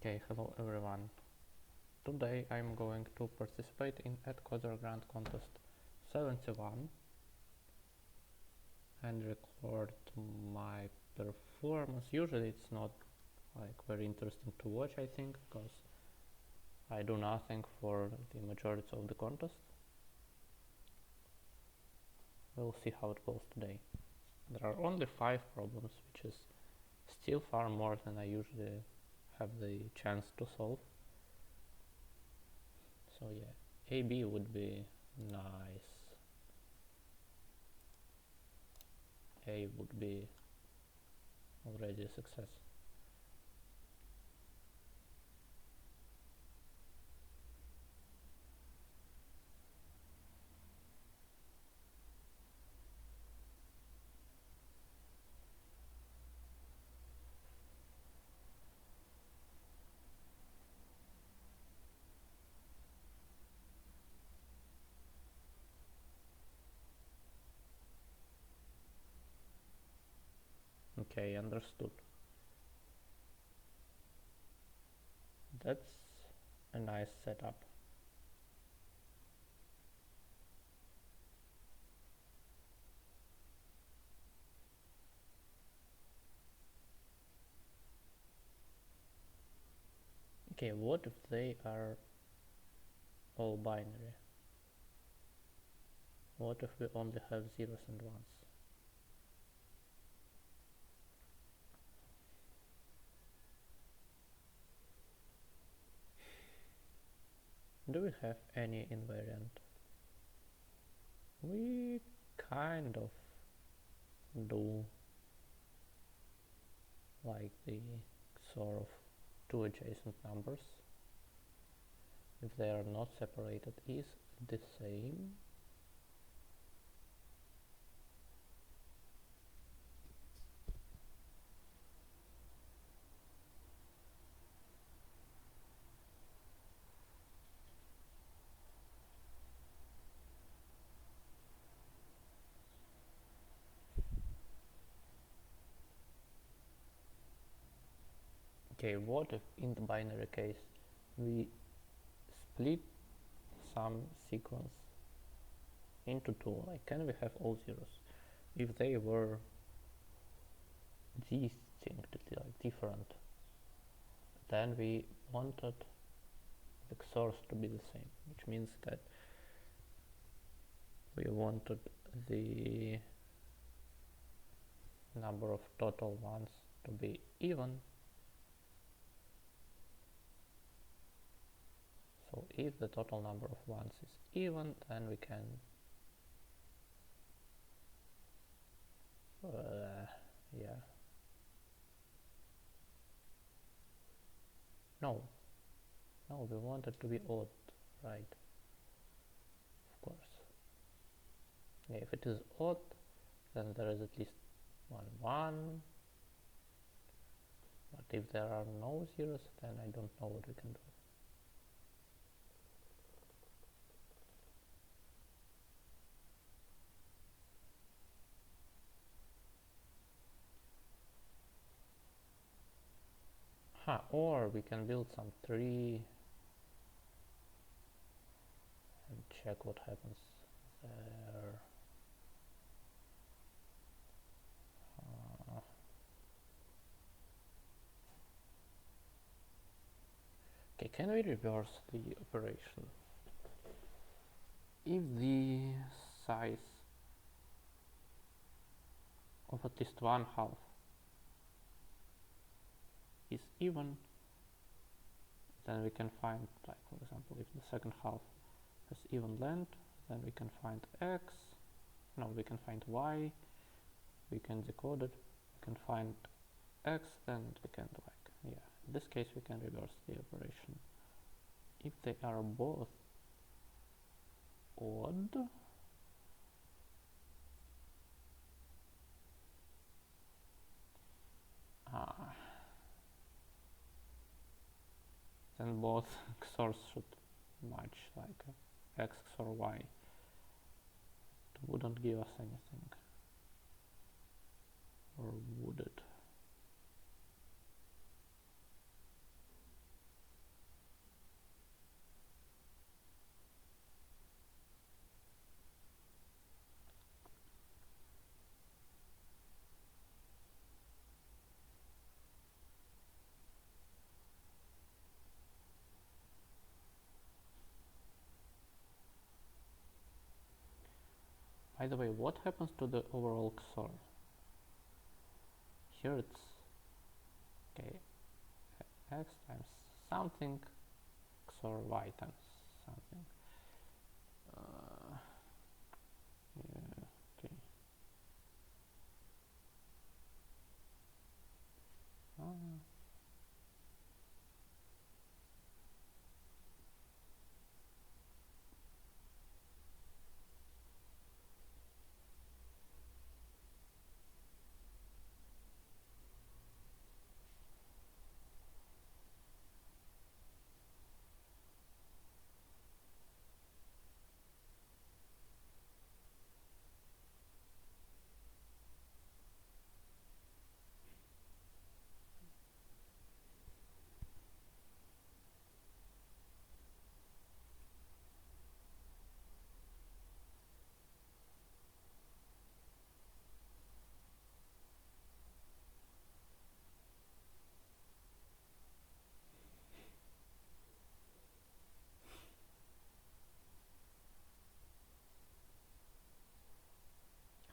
Okay, hello everyone. Today I'm going to participate in Atcoder Grand Contest 71 and record my performance. Usually it's not like very interesting to watch, I think, because I do nothing for the majority of the contest. We'll see how it goes today. There are only 5 problems, which is still far more than I usually have the chance to solve. So yeah, AB would be nice. A would be already a success. Okay, understood. That's a nice setup. Okay, what if they are all binary? What if we only have zeros and ones? Do we have any invariant? We kind of do, like the sort of two adjacent numbers, if they are not separated, is the same. Okay, what if in the binary case we split some sequence into two? Like, can we have all zeros? If they were distinctly, like different, then we wanted the XORs to be the same, which means that we wanted the number of total ones to be even. So if the total number of ones is even, then we can yeah, no, we want it to be odd, right? Of course. Yeah, if it is odd, then there is at least one, but if there are no zeros, then I don't know what we can do. Or we can build some tree and check what happens there. Okay, can we reverse the operation? If the size of at least one half is even, then we can find, like for example, if the second half has even length, then we can find x, no, we can find y, we can decode it, we can find x, and we can, like, yeah, in this case we can reverse the operation. If they are both odd, then both XORs should match, like x XOR y. It wouldn't give us anything, or would it? By the way, what happens to the overall XOR? Here it's okay, x times something XOR y times something. Yeah, okay.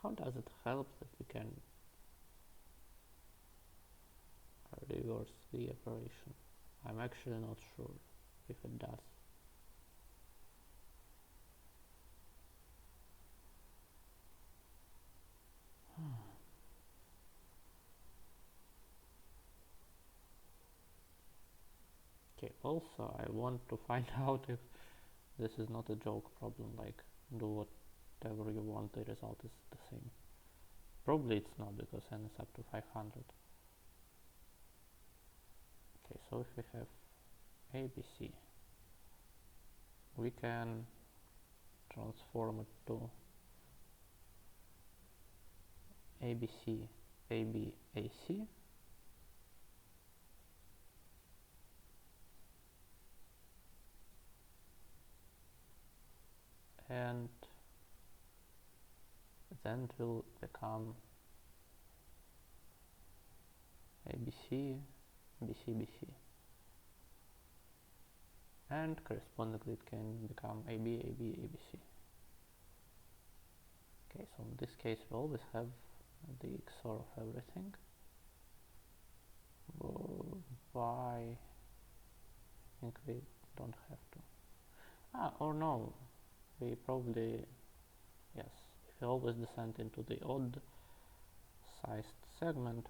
How does it help that we can reverse the operation? I'm actually not sure if it does. Okay, also I want to find out if this is not a joke problem, like do whatever you want, the result is the same. Probably it's not, because n is up to 500. Okay, so if we have ABC, we can transform it to ABC, AB, AC, and then it will become ABC, BC, BC, and correspondingly it can become AB, AB, ABC. Okay, so in this case we always have the XOR of everything. Why? I think we don't have to. Or no, we probably, yes, if we always descend into the odd sized segment,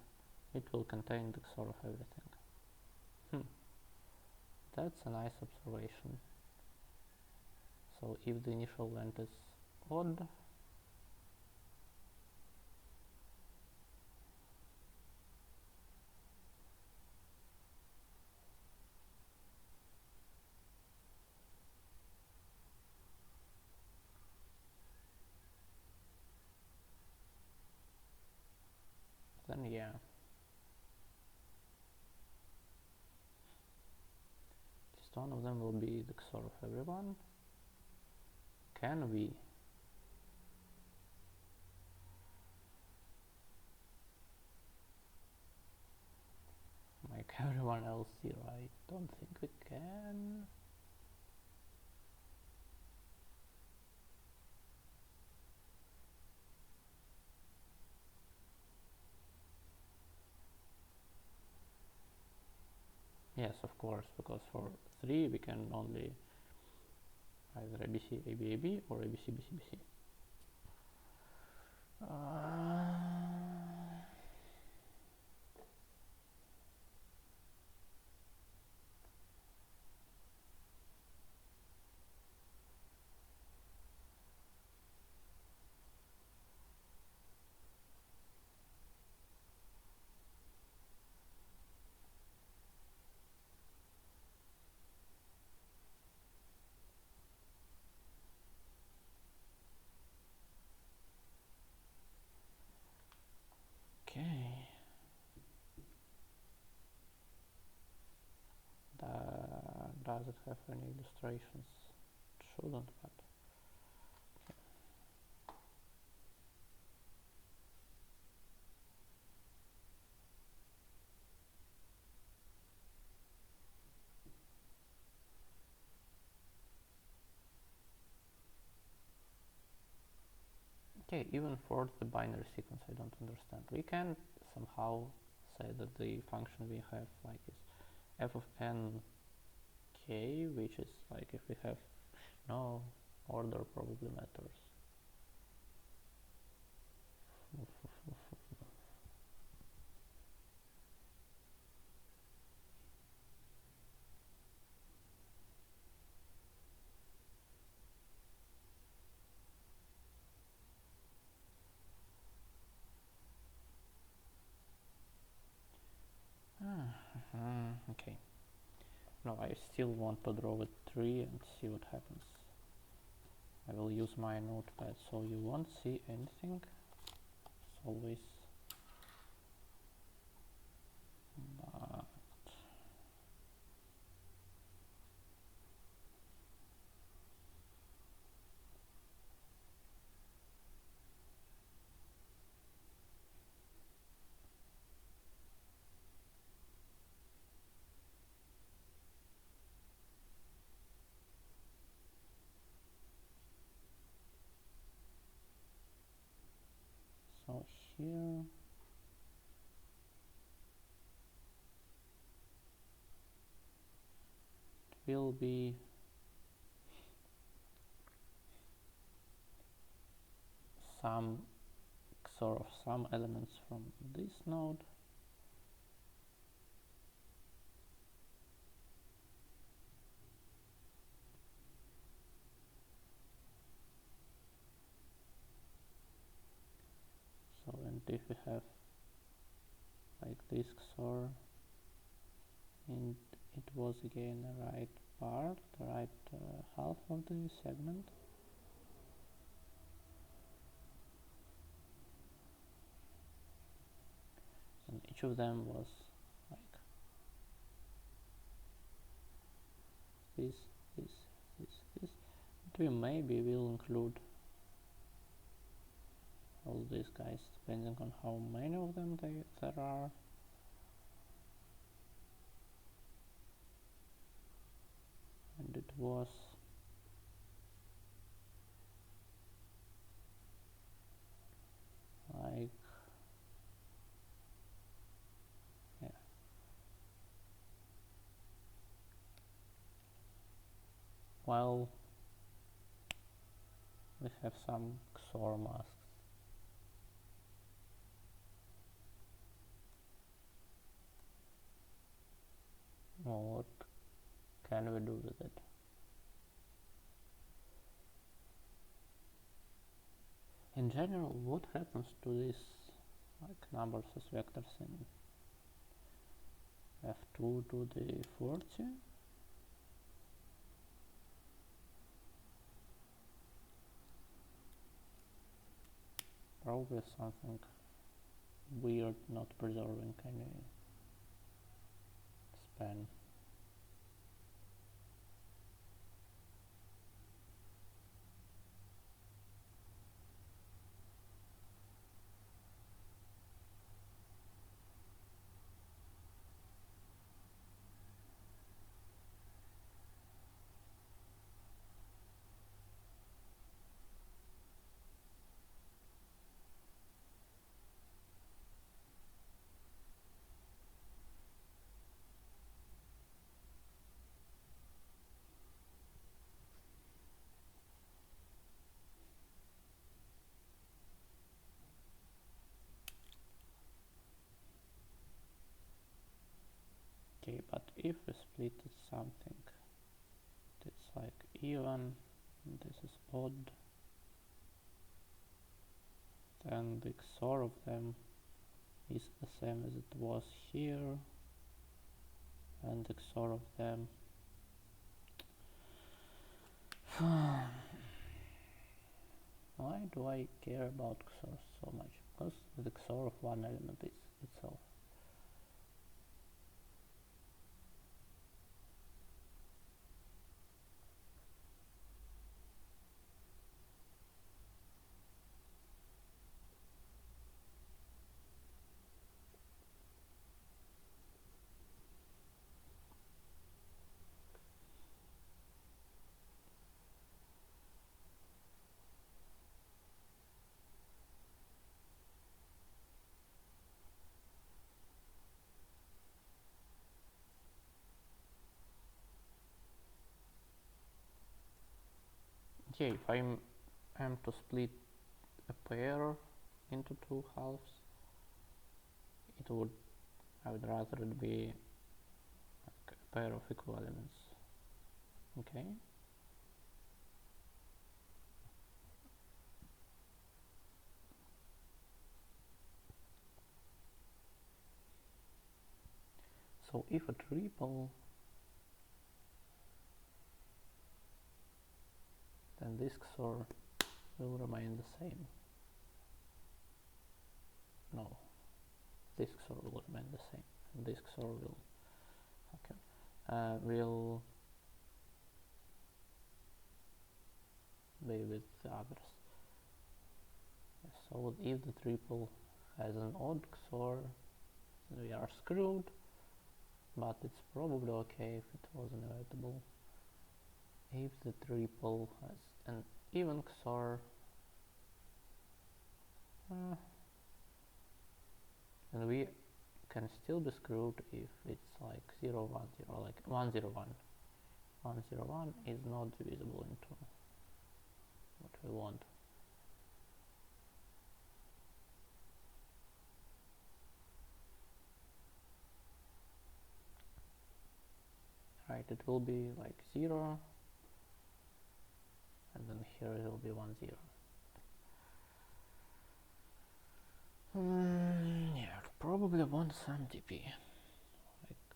it will contain the XOR of everything. That's a nice observation. So if the initial length is odd, then yeah. Just one of them will be the XOR of everyone. Can we make everyone else 0? I don't think we can. Yes, of course, because for 3 we can only either ABC, AB, AB or ABC, BC, BC. Okay. Does it have any illustrations? It shouldn't, but Okay, even for the binary sequence I don't understand. We can somehow say that the function we have like is f of n k, which is like if we have no order probably matters. Okay. No, I still want to draw a tree and see what happens. I will use my notepad so you won't see anything. It's always but so here it will be some XOR of some elements from this node. So and if we have like this XOR and it was again the right part, the right half of the segment. And each of them was like this, this, this. But we maybe will include all these guys depending on how many of them there are. And it was like yeah. Well, we have some XOR masks. What can we do with it? In general, what happens to these like numbers as vectors in f2 to the 40? Probably something weird, not preserving any span. Okay, but if we split it something that's like even, and this is odd, then the XOR of them is the same as it was here, and the XOR of them why do I care about XOR so much? Because the XOR of one element is itself. yeah, if I am to split a pair into two halves, I would rather it be like a pair of equal elements. Okay. So if a triple, then this XOR will remain the same. No, this XOR will remain the same, and this XOR will be with the others. So if the triple has an odd XOR, we are screwed, but it's probably okay if it was inevitable. If the triple has an even XOR, and we can still be screwed if it's like 0, 1, 0, like 1, 0, 1. 1, 0, 1 is not divisible into what we want. Right, it will be like 0, and then here it will be 1, 0. Yeah, probably want some DP, like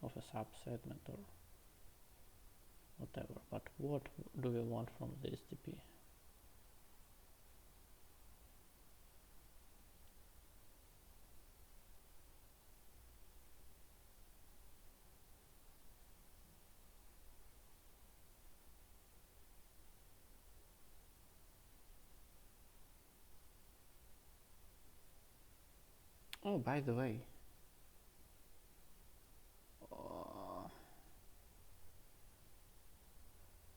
of a subsegment or whatever, but what do we want from this DP? Oh, by the way,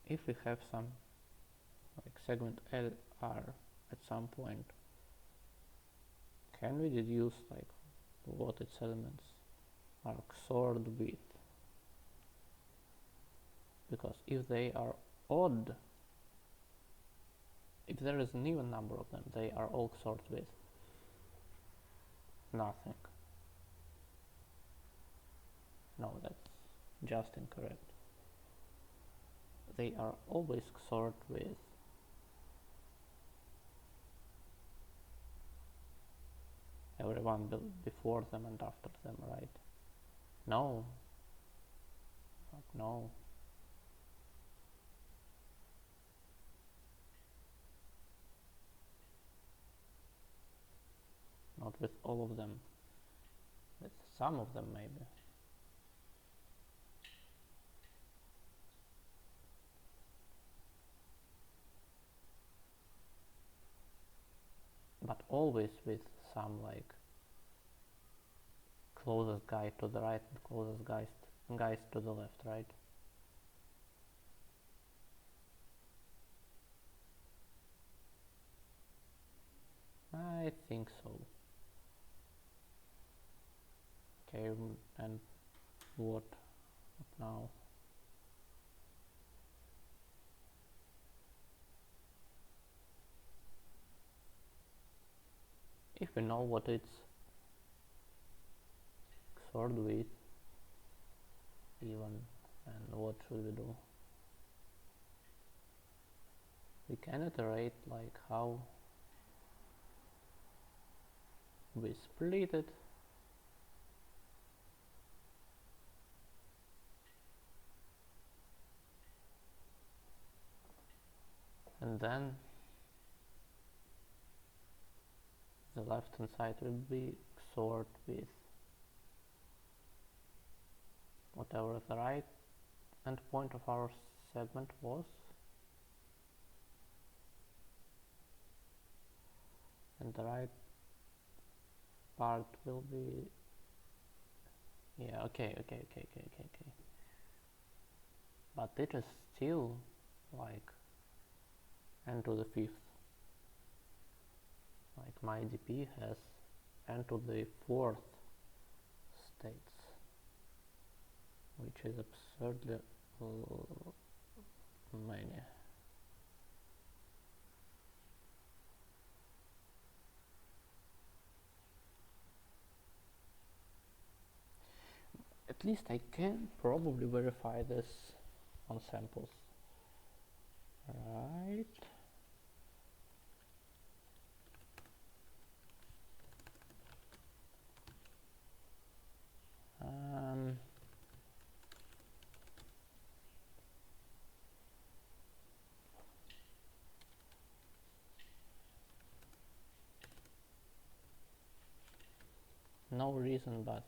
if we have some like segment LR at some point, can we deduce like what its elements are XORed with? Because if they are odd, if there is an even number of them, they are all XORed with nothing. No, that's just incorrect. They are always XORed with everyone before them and after them, right? No. No. Not with all of them. With some of them, maybe. But always with some like closest guy to the right and closest guys to the left, right? I think so. Okay, and what now? If we know what it's XORed with, even, and what should we do? We can iterate like how we split it, and then the left hand side will be XORed with whatever the right endpoint of our segment was, and the right part will be, yeah, okay, but it is still like n to the 5th, like my DP has n to the 4th states, which is absurdly many. least I can probably verify this on samples. Right. No reason, but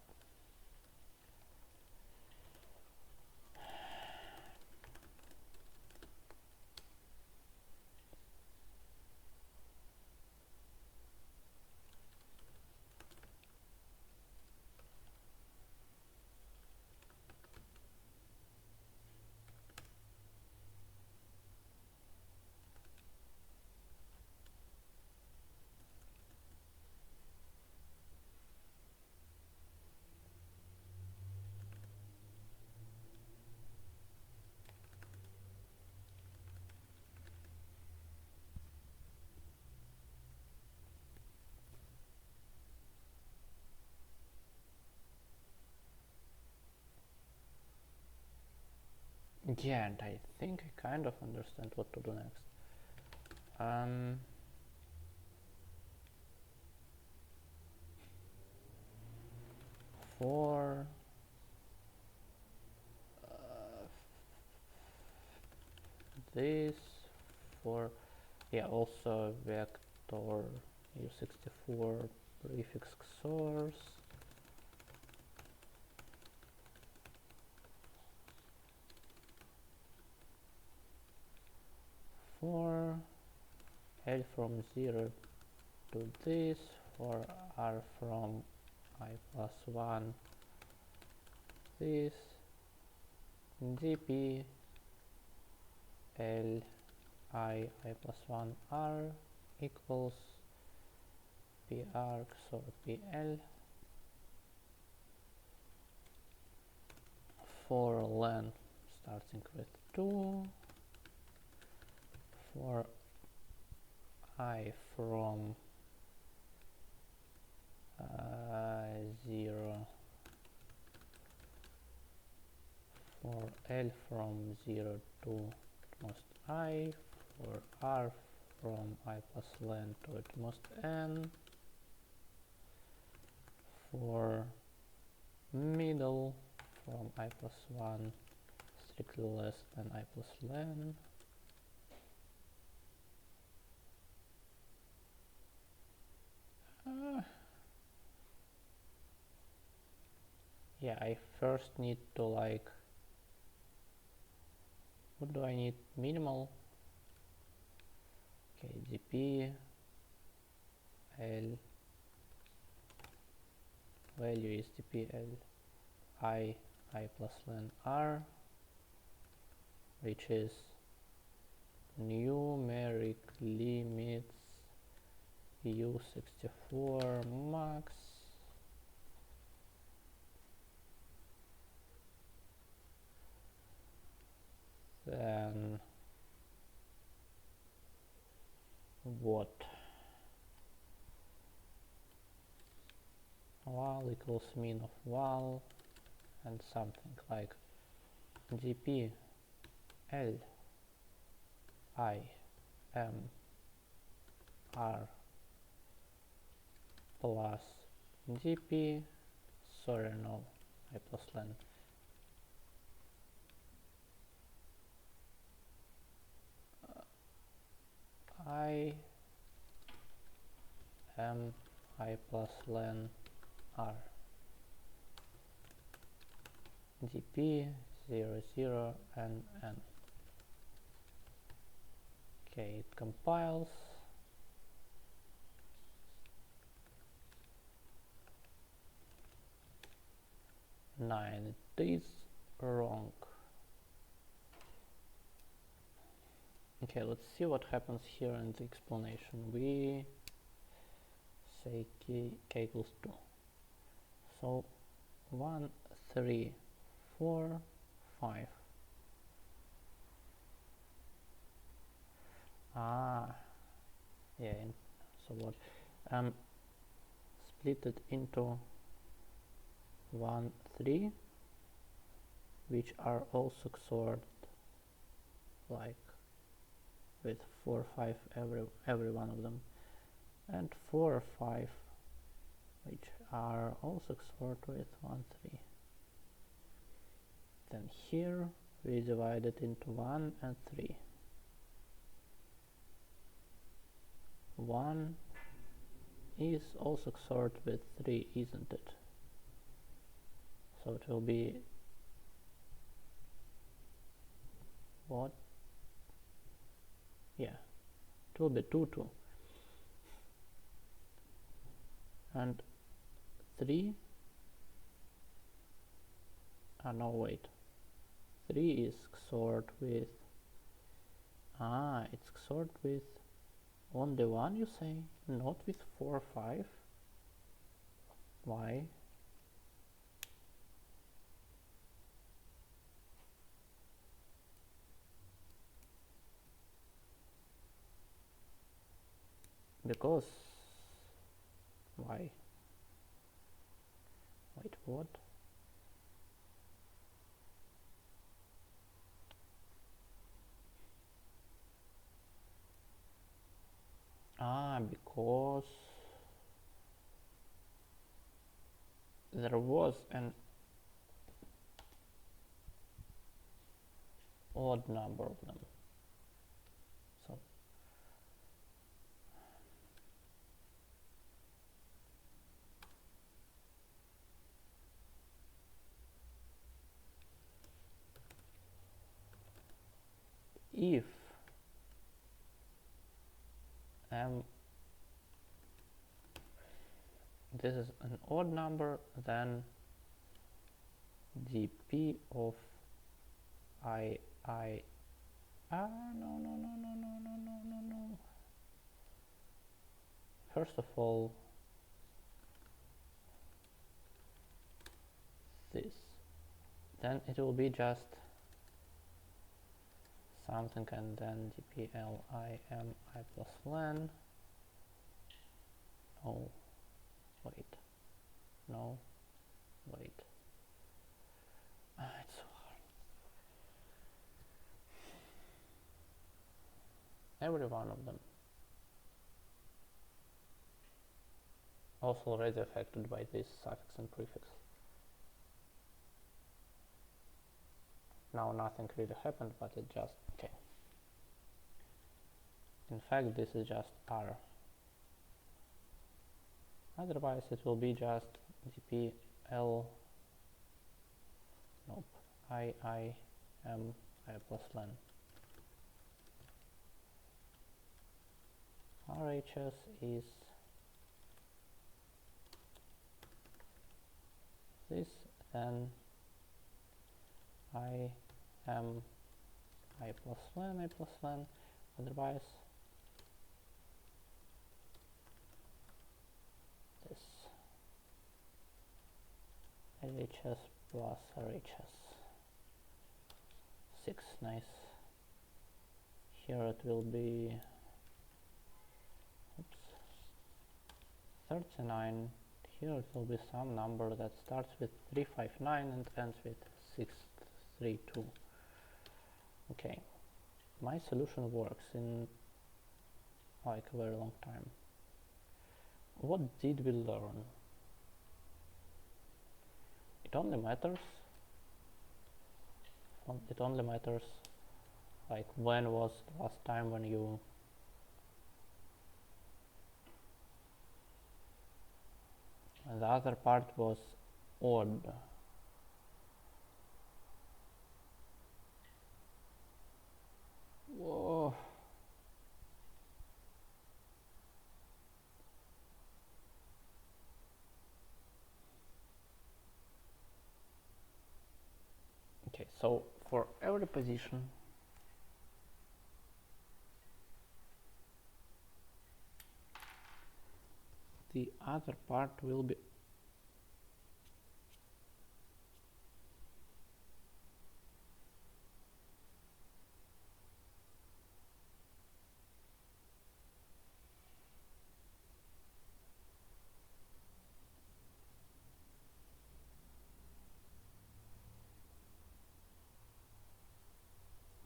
yeah, and I think I kind of understand what to do next. For this, for also vector u64 prefix source. For L from 0 to this, for R from I plus 1 this, dp L I plus 1 R equals p arcs or pl. For len starting with 2, for I from 0, for L from 0 to most I, for R from I plus len to at most n, for middle from I plus 1 strictly less than I plus len, yeah, I first need to like, what do I need? Minimal. Okay, dp L value is dp L I plus len R, which is numeric limits u64 max then what val equals mean of val and something like dp L I m R plus dp, sorry, no, I plus len I m I plus len R dp 0 0 and n. Okay, it compiles. Nine, it is wrong. Okay, let's see what happens here in the explanation. We say k equals 2. So 1, 3, 4, 5. Yeah, so what? Split it into 1, 3, which are also XORed like with 4 or 5 every one of them, and 4 or 5 which are also XORed with 1 3. Then here we divide it into 1 and 3. 1 is also XORed with 3, isn't it? So it will be what? Yeah, it will be 2 2. And 3, no wait, 3 is XORed with, it's XORed with only 1, you say, not with 4 or 5? Why? Because, why? Wait, what? Because there was an odd number of them. So if this is an odd number, then dp of no. First of all, this, then it will be just something, and then dp lim I plus len. Oh, wait, no, wait. It's so hard. Every one of them. Also already affected by this suffix and prefix. Now nothing really happened, but it just, okay. In fact, this is just R. Otherwise it will be just dp l, nope, I plus len. RHS is this, then I plus len, otherwise this LHS plus RHS. 6, nice. Here it will be 39. Here it will be some number that starts with 359 and ends with 632. Okay, my solution works in like a very long time. What did we learn? It only matters like when was the last time when you and the other part was odd. Whoa. Okay, so for every position the other part will be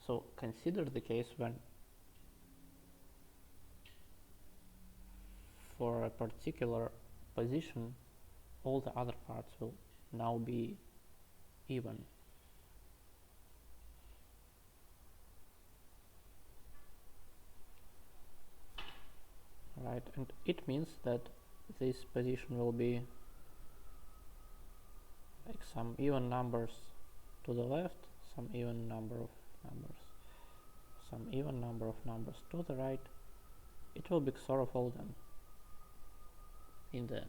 So consider the case when for a particular position all the other parts will now be even. Right, and it means that this position will be like some even numbers to the left, some even number of numbers, some even number of numbers to the right. It will be XOR of all them in the end.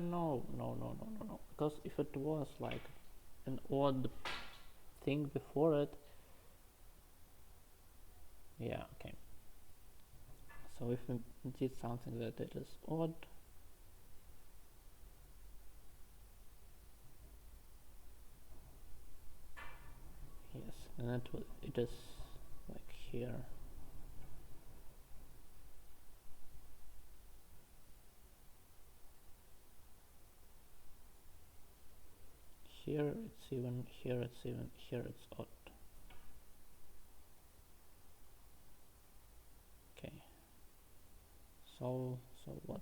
No, because if it was like an odd thing before it, yeah, okay. So if we did something that it is odd, yes, and it is like here. Here it's even, here it's even, here it's odd. Okay. So what?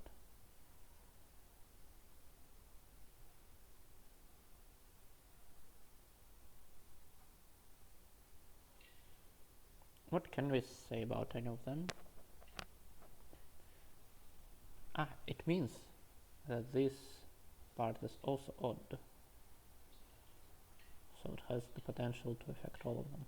What can we say about any of them? It means that this part is also odd. So it has the potential to affect all of them.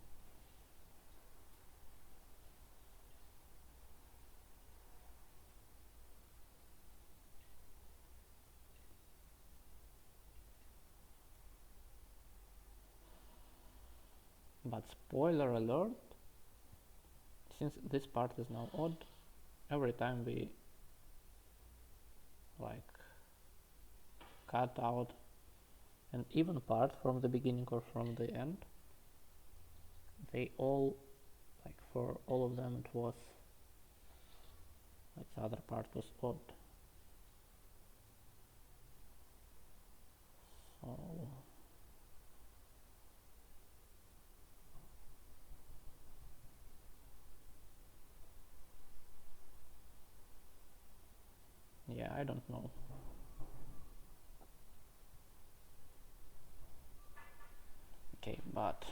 But spoiler alert, since this part is now odd, every time we like cut out an even part from the beginning or from the end, they all, like for all of them it was like the other part was odd. So yeah, I don't know. Okay, but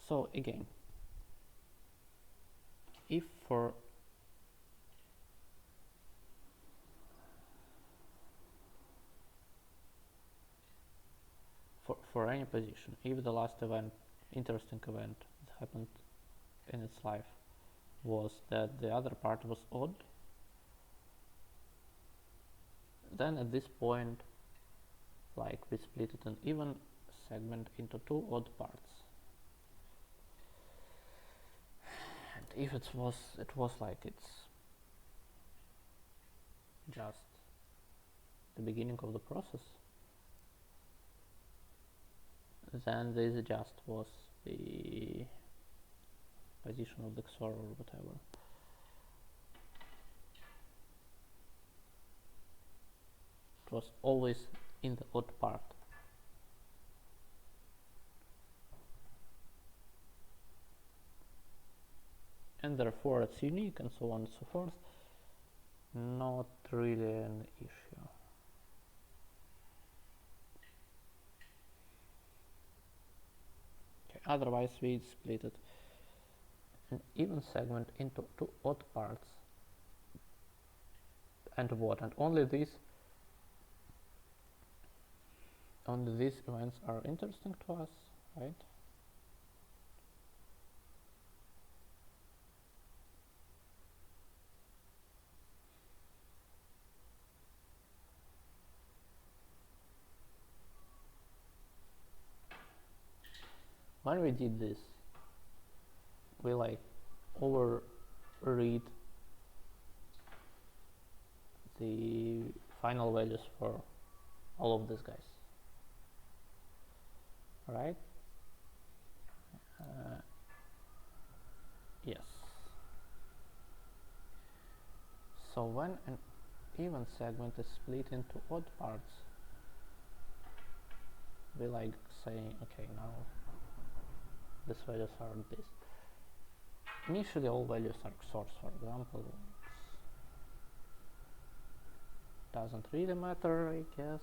so again, if for any position, if the last interesting event that happened in its life was that the other part was odd, then at this point, like we split it an even segment into two odd parts. And if it was like it's just the beginning of the process, then this just was the position of the XOR or whatever. It was always in the odd part. And therefore it's unique and so on and so forth. Not really an issue. Okay, otherwise we split it an even segment into two odd parts. And what? And only these events are interesting to us, right? When we did this, we like overread the final values for all of these guys. Right? Yes. So when an even segment is split into odd parts, we like saying, okay, now these values are this. Initially all values are XORs, for example. Doesn't really matter, I guess.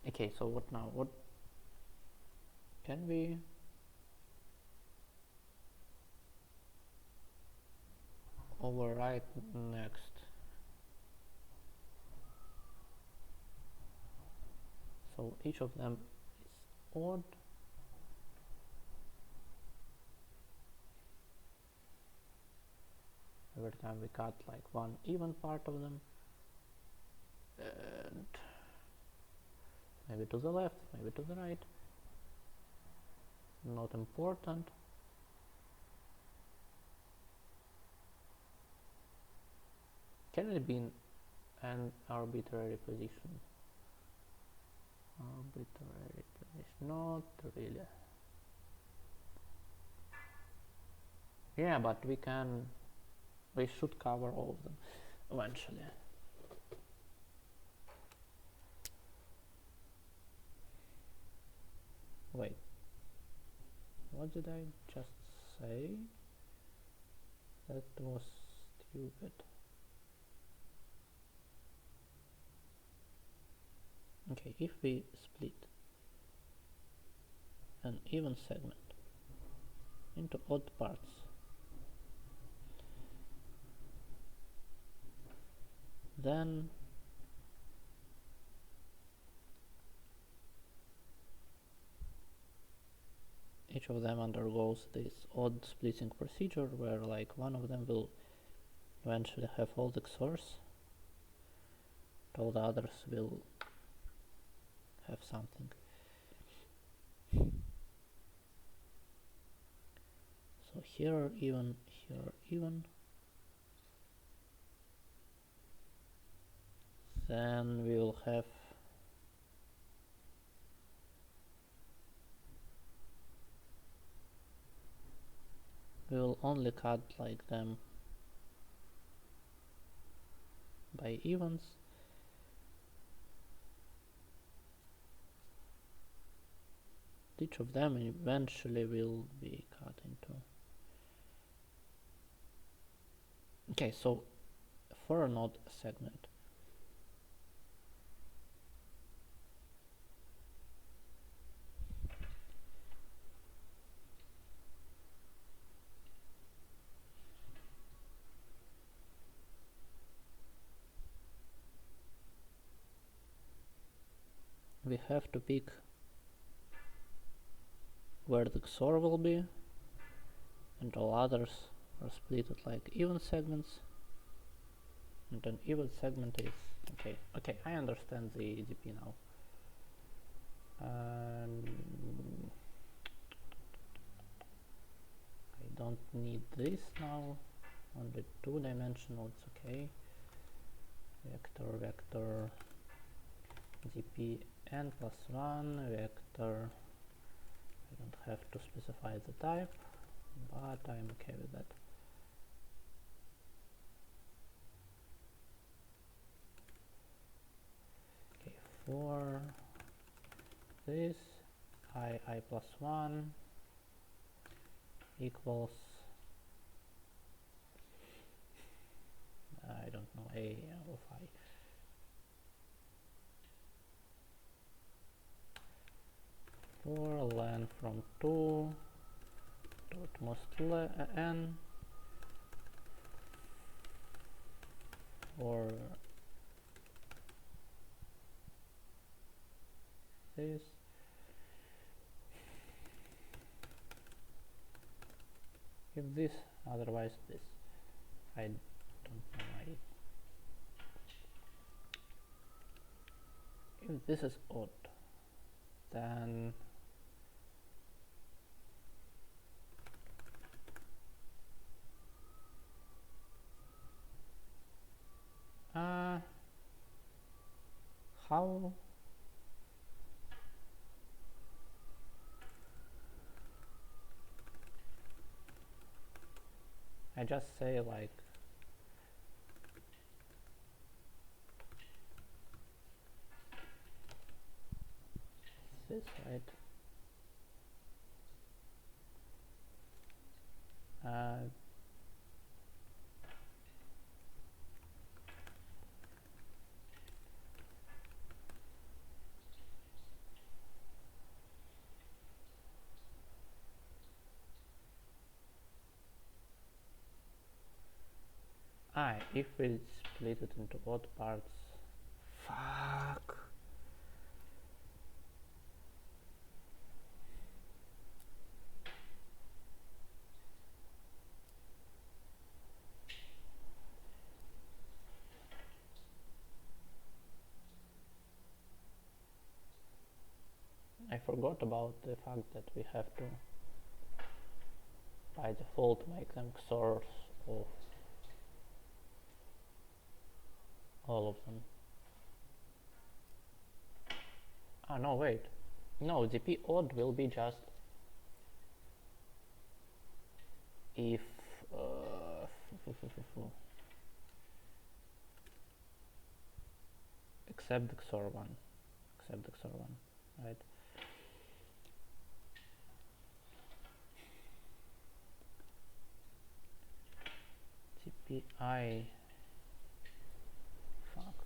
Okay, so what now? What can we overwrite next? So each of them is odd. Every time we cut like one even part of them, and maybe to the left, maybe to the right, not important. Can it be an arbitrary position? Arbitrary position, not really. Yeah, but we should cover all of them eventually. Wait, what did I just say? That was stupid. Okay, if we split an even segment into odd parts, then each of them undergoes this odd splitting procedure where like one of them will eventually have all the XORs, all the others will have something. So here even, here even. Then we will have we will only cut like them by evens. Each of them eventually will be cut into. Okay, so for an odd segment, we have to pick where the XOR will be, and all others are split at like even segments, and an even segment is okay, I understand the DP now. I don't need this now, only 2-dimensional, it's okay. Vector dp n plus 1 vector. I don't have to specify the type, but I'm okay with that. Okay, for this I plus 1 equals I don't know, a of I. For len from 2 to utmost n, for this, if this, otherwise this. I don't know why. If this is odd, then how I just say like this, right? If we split it into odd parts. Fuck. I forgot about the fact that we have to by default make them XORs of all of them. No, wait. No, dp odd will be just if except the XOR one, right? TPI, fuck,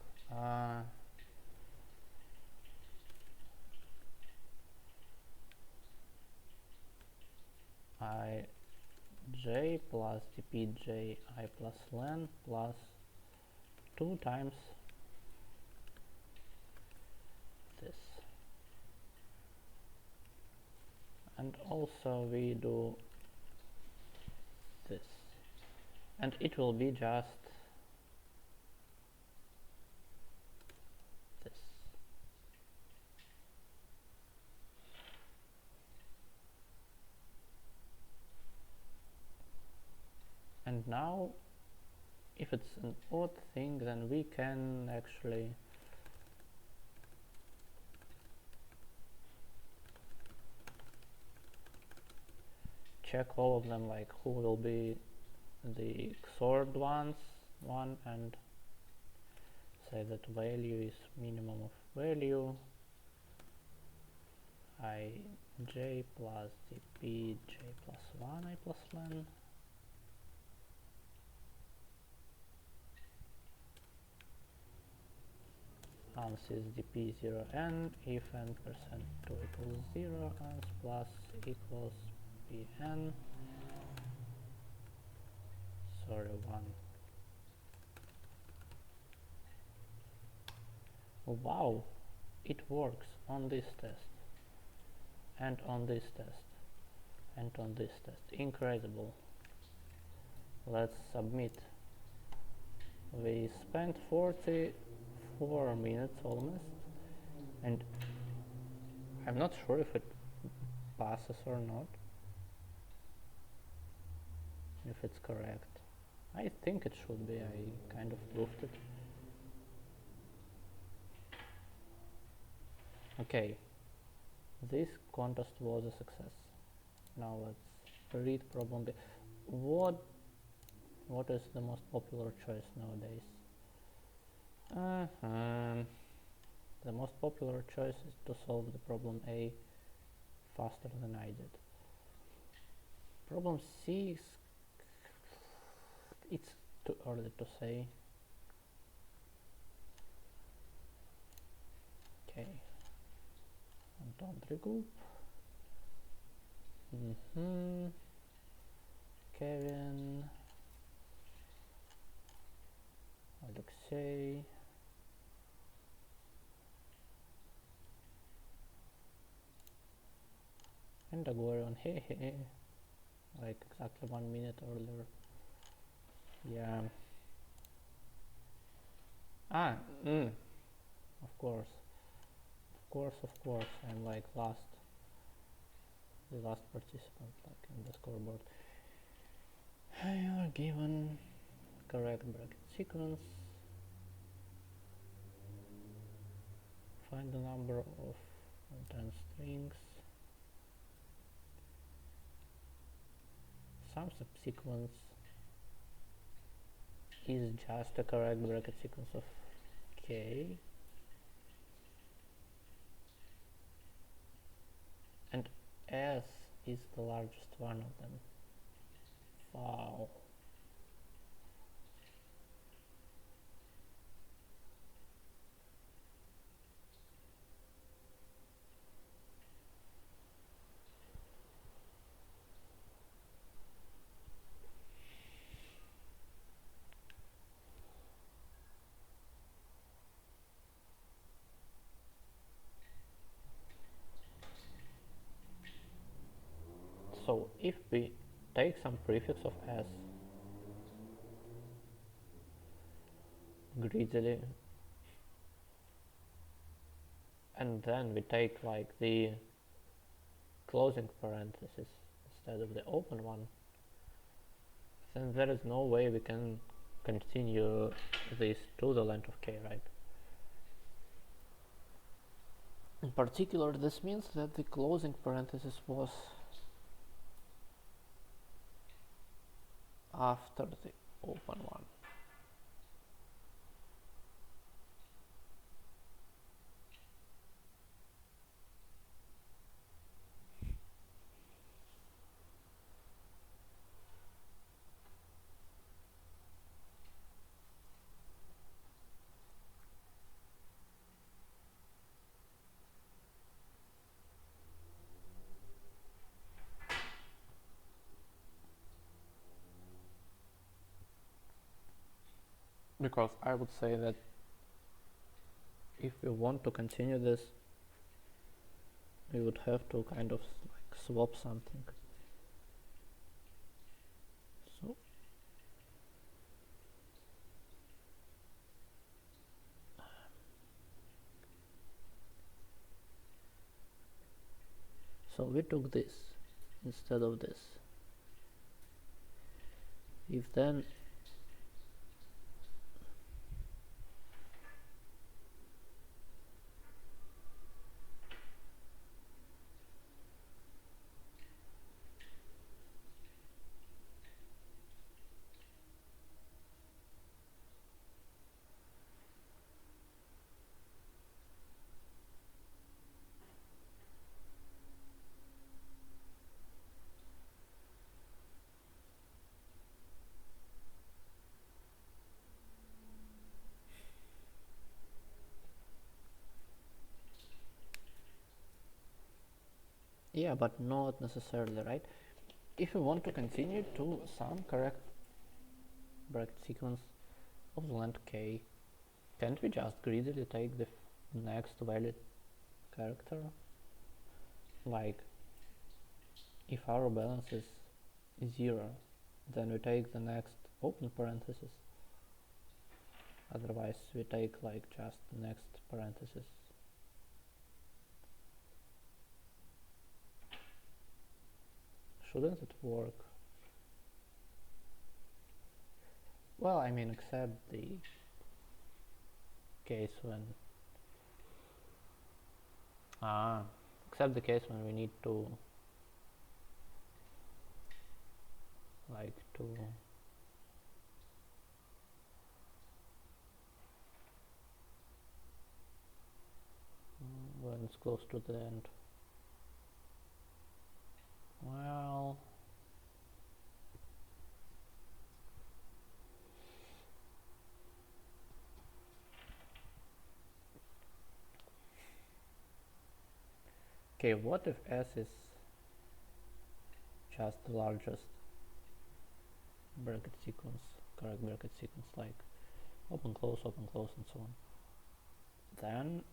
ij plus dpj I plus len plus 2 times this, and also we do this, and it will be just this. And now if it's an odd thing, then we can actually check all of them, like who will be the XORed one, and say that value is minimum of value ij plus dpj plus 1 I plus len ans is dp0n if n percent 2 equals 0 ans plus equals bn, sorry, 1. Wow, it works on this test and on this test and on this test. Incredible. Let's submit. We spent 44 minutes almost, and I'm not sure if it passes or not, if it's correct. I think it should be. I kind of proofed it. Okay, this contest was a success. Now let's read problem B. What is the most popular choice nowadays? The most popular choice is to solve the problem A faster than I did. Problem C is, it's too early to say. Okay, don't regroup. Kevin, Alexei, and Agorion, hey, like exactly 1 minute earlier. Yeah. Of course. Of course, I'm like the last participant, like in the scoreboard. You are given correct bracket sequence. Find the number of 10 strings. Some subsequence is just a correct bracket sequence of k, and s is the largest one of them. Wow. So if we take some prefix of s greedily, and then we take like the closing parenthesis instead of the open one, then there is no way we can continue this to the length of k, right? In particular, this means that the closing parenthesis was after the open one. Because I would say that if we want to continue this, we would have to kind of like swap something. So we took this instead of this. If then yeah, but not necessarily, right? If you want to continue to some correct bracket sequence of the length k, can't we just greedily take the next valid character? Like, if our balance is 0, then we take the next open parenthesis. Otherwise, we take like just the next parenthesis. Shouldn't it work? Well, I mean, except the case when except the case when we need to like to when it's close to the end. Well, okay, what if S is just the largest bracket sequence, correct bracket sequence, like open, close, and so on? Then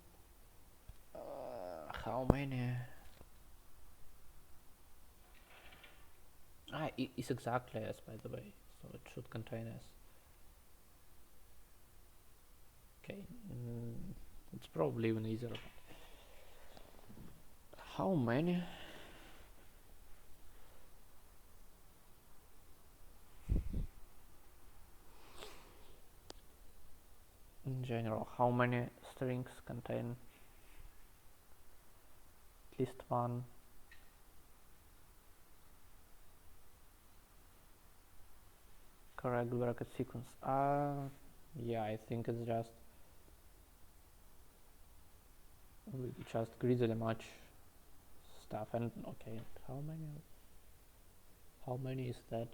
how many? It's exactly S, by the way, so it should contain S. Okay, it's probably even easier. How many? In general, how many strings contain at least one correct bracket sequence? Yeah, I think it's just greasily much stuff. And okay, how many is that?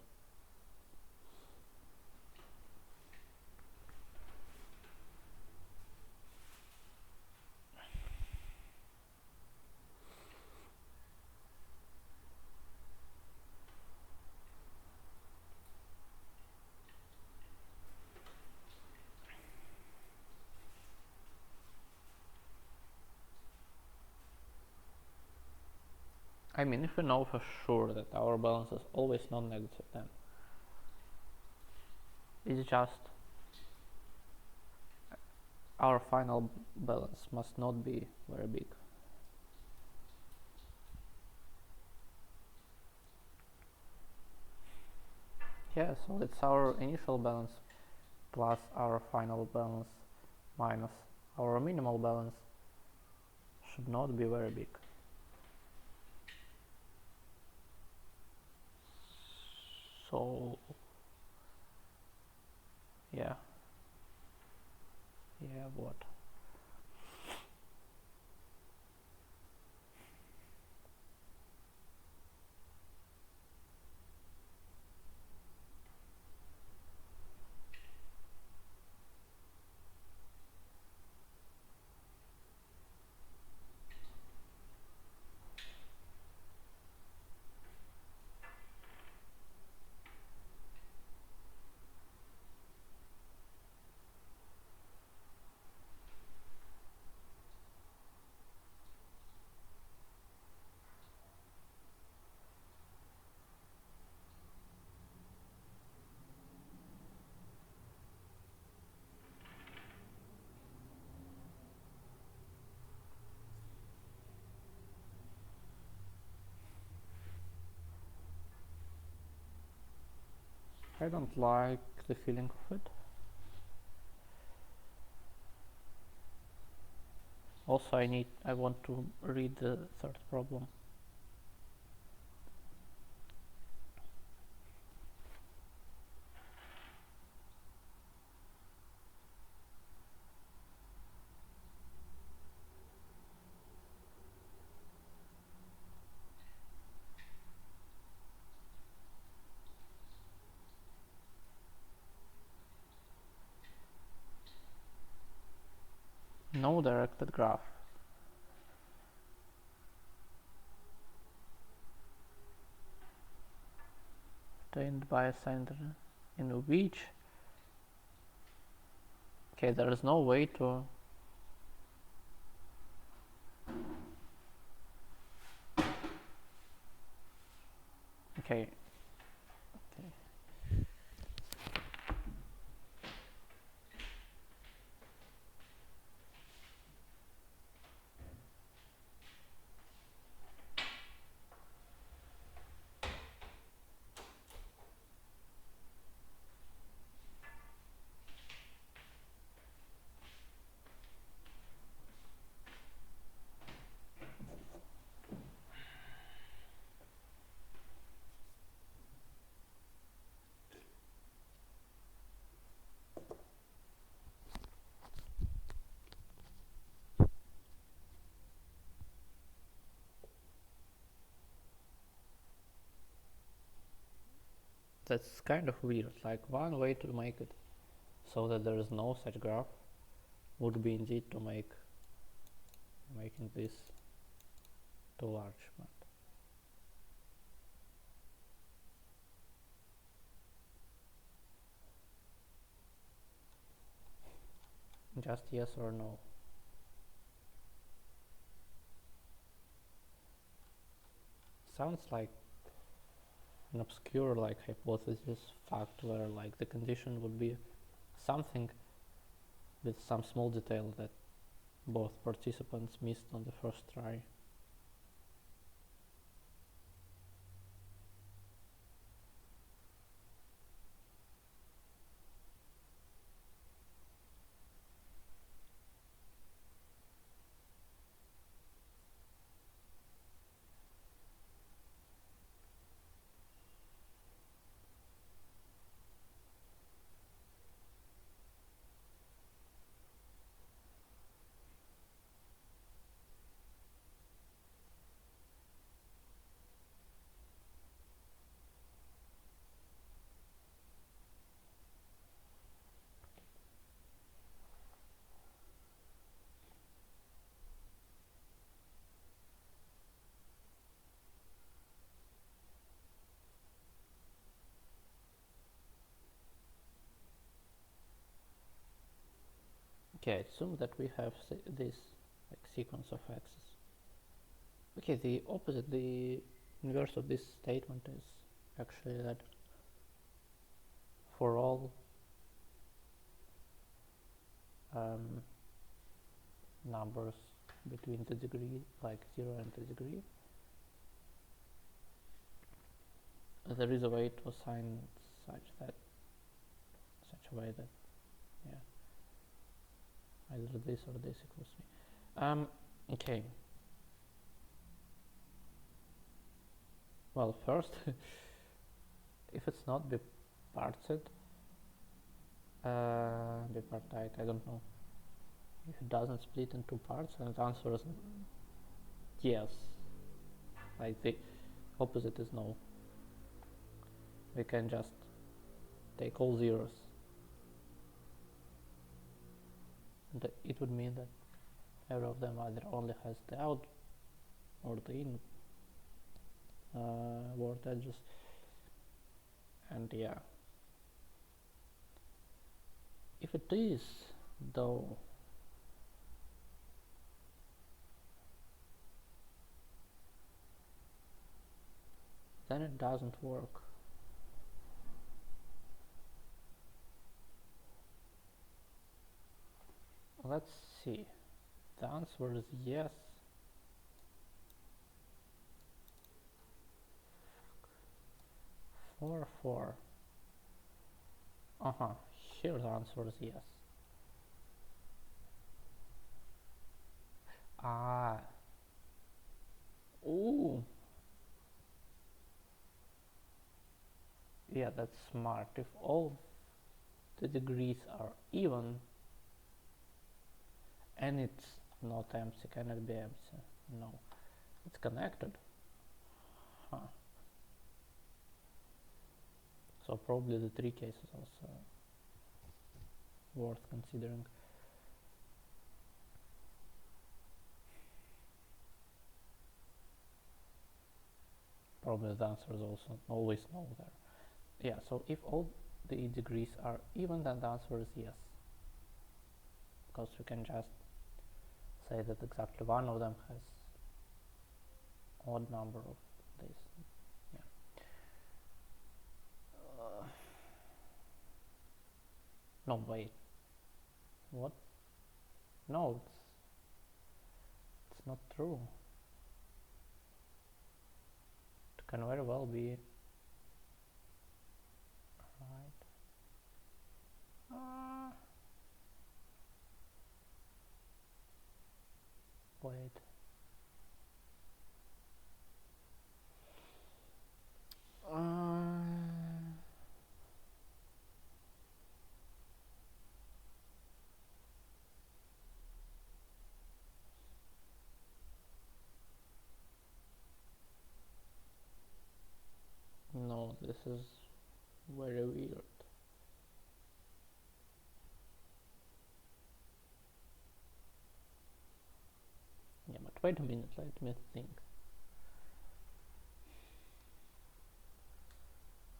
I mean, if we know for sure that our balance is always non-negative, then it's just our final balance must not be very big. Yeah, so it's our initial balance plus our final balance minus our minimal balance should not be very big. So yeah, what? I don't like the feeling of it. Also, I want to read the third problem. No directed graph. Obtained by a center in which, okay, there is no way to okay. That's kind of weird. Like, one way to make it so that there is no such graph would be indeed to making this too large, but just yes or no. Sounds like an obscure like hypothesis fact where like the condition would be something with some small detail that both participants missed on the first try. Okay, assume that we have this like sequence of x's. Okay, the opposite, the inverse of this statement is actually that for all numbers between the degree, like 0 and the degree, there is a way to assign such a way that, yeah, either this or this equals me. Okay. Well, first, if it's not bipartite, I don't know. If it doesn't split into parts, and the answer is yes. Like the opposite is no. We can just take all zeros. And it would mean that every of them either only has the out or the in word edges. And yeah. If it is, though, then it doesn't work. Let's see. The answer is yes. Four. Here the answer is yes. Ooh. Yeah, that's smart. If all the degrees are even and it's not empty, cannot be empty. No, it's connected. So probably the three cases also worth considering. Probably the answer is also always no there. Yeah, so if all the degrees are even, then the answer is yes. Because we can just say that exactly one of them has odd number of this. Yeah. No, wait. What? No, it's not true. It can very well be right. Wait. No, this is very weird. Yeah, but wait a minute, let me think.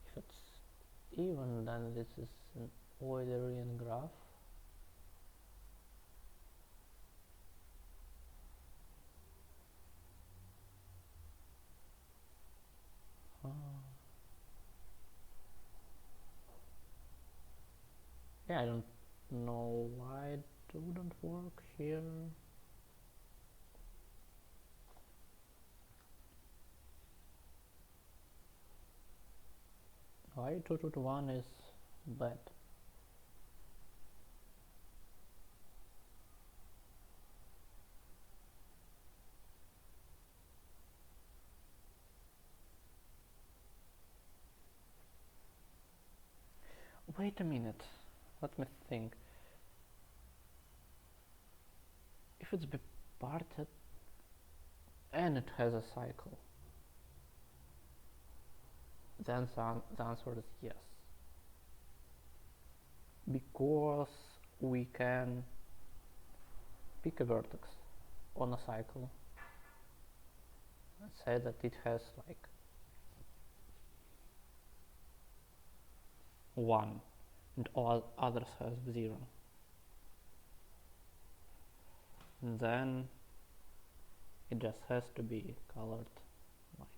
If it's even, then this is an Eulerian graph. Yeah, I don't know why it wouldn't work here. Why 2 to 1 is bad? Wait a minute, let me think. If it's bipartite and it has a cycle, then the answer is yes. Because we can pick a vertex on a cycle and say that it has like 1 and all others has 0. then it just has to be colored like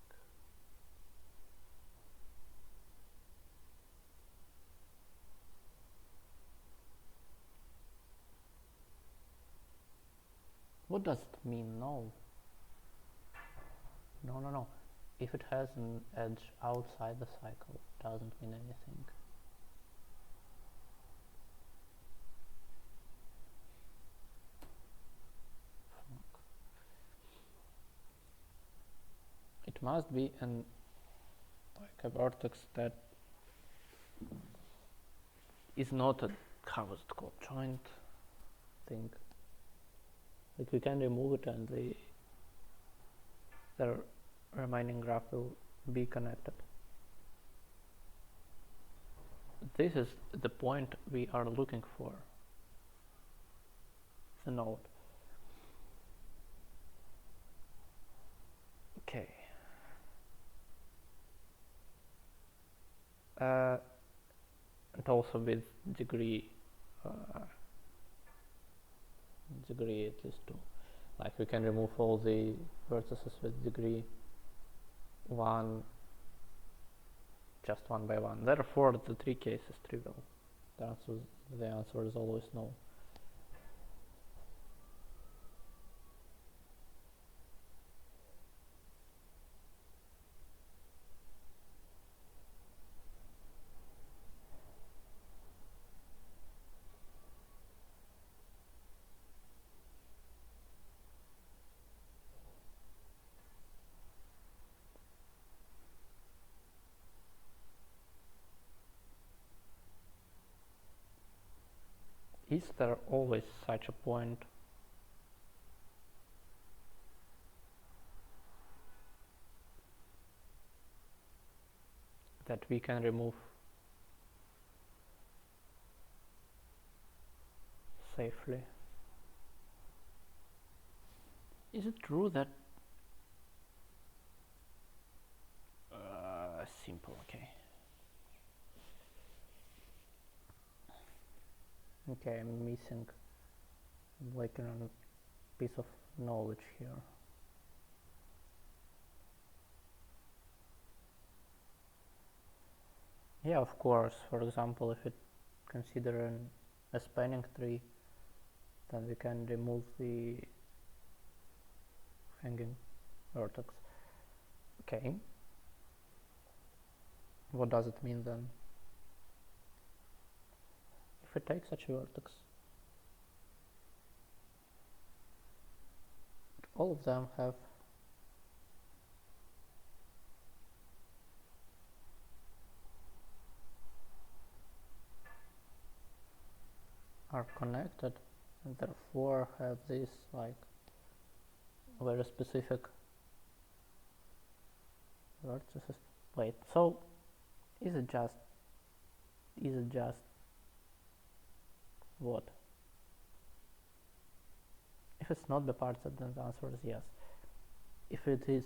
what does it mean? No. If it has an edge outside the cycle, it doesn't mean anything. It must be like a vertex that is not a, how is it called, joint thing. Like we can remove it and the remaining graph will be connected. This is the point we are looking for, the node. Okay. And also with degree at least 2. Like we can remove all the vertices with degree 1 just one by one. Therefore the 3 case is trivial. The answer is always no. Is there always such a point? That we can remove safely? Is it true that simple, okay. Okay, I'm missing like a piece of knowledge here. Yeah, of course. For example, if it consider a spanning tree, then we can remove the hanging vertex. Okay. What does it mean then? If we take such a vertex, all of them are connected and therefore have this like very specific vertices. Wait, so is it just what? If it's not the part set, then the answer is yes. If it is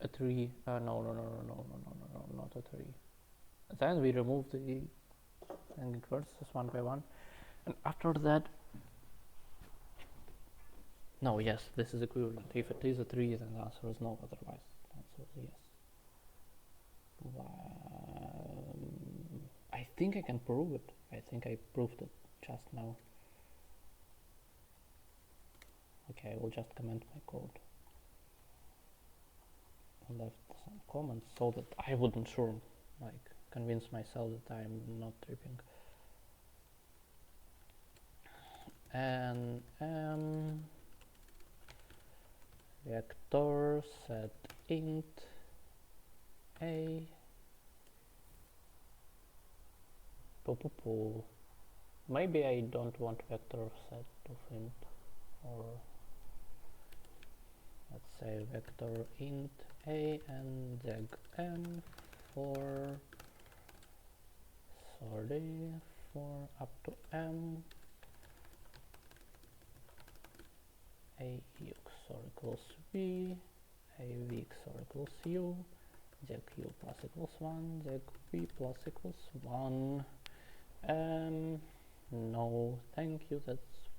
a tree, no, not a tree. Then we remove the hanging vertices one by one, and after that, no, yes, this is equivalent. If it is a tree, then the answer is no. Otherwise, the answer is yes. I think I can prove it. I think I proved it just now. Okay, I will just comment my code. I left some comments so that I wouldn't convince myself that I'm not tripping. And vector set int a maybe I don't want vector set of int, or let's say vector int a and zeg m for up to m a xor equals v, a v xor equals u, zeg u plus equals 1, zeg v plus equals 1. No, thank you, that's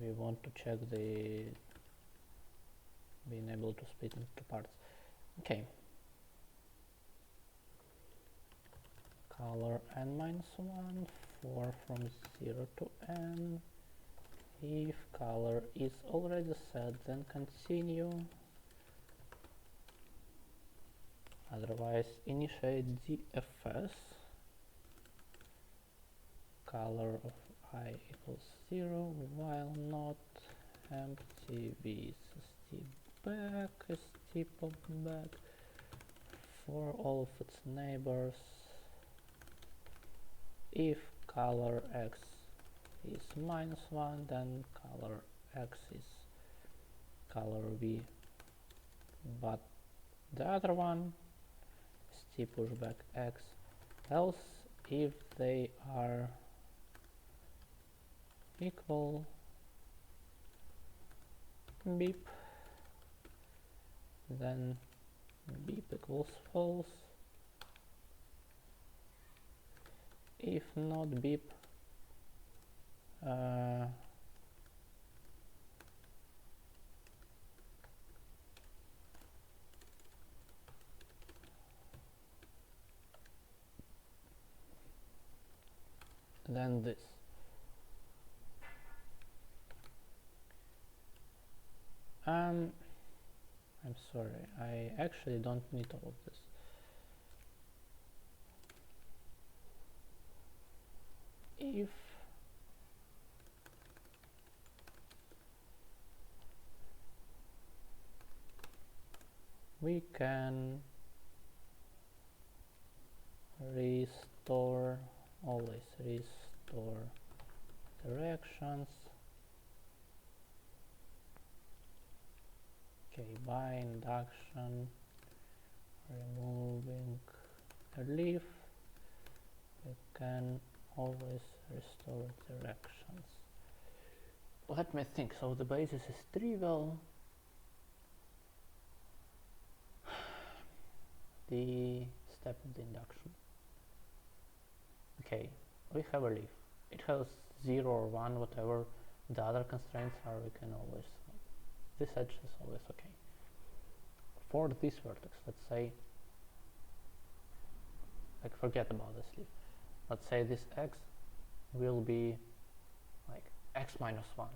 we want to check the being able to split into parts. Okay. Color n-1, 4 from 0 to n. If color is already set, then continue. Otherwise, initiate DFS. Color of I equals 0 while not empty with st pop back for all of its neighbors. If color x is -1, then color x is color v, but the other one st pushback x, else if they are equal, beep, then beep equals false. If not beep, then this. I'm sorry, I actually don't need all of this. If we can restore, always restore directions. Okay, by induction, removing a leaf, we can always restore directions. Let me think. So the basis is trivial. The step of the induction. Okay, we have a leaf. It has 0 or 1, whatever the other constraints are, we can always, this edge is always okay. For this vertex, let's say, like forget about this leaf. Let's say this x will be like x minus 1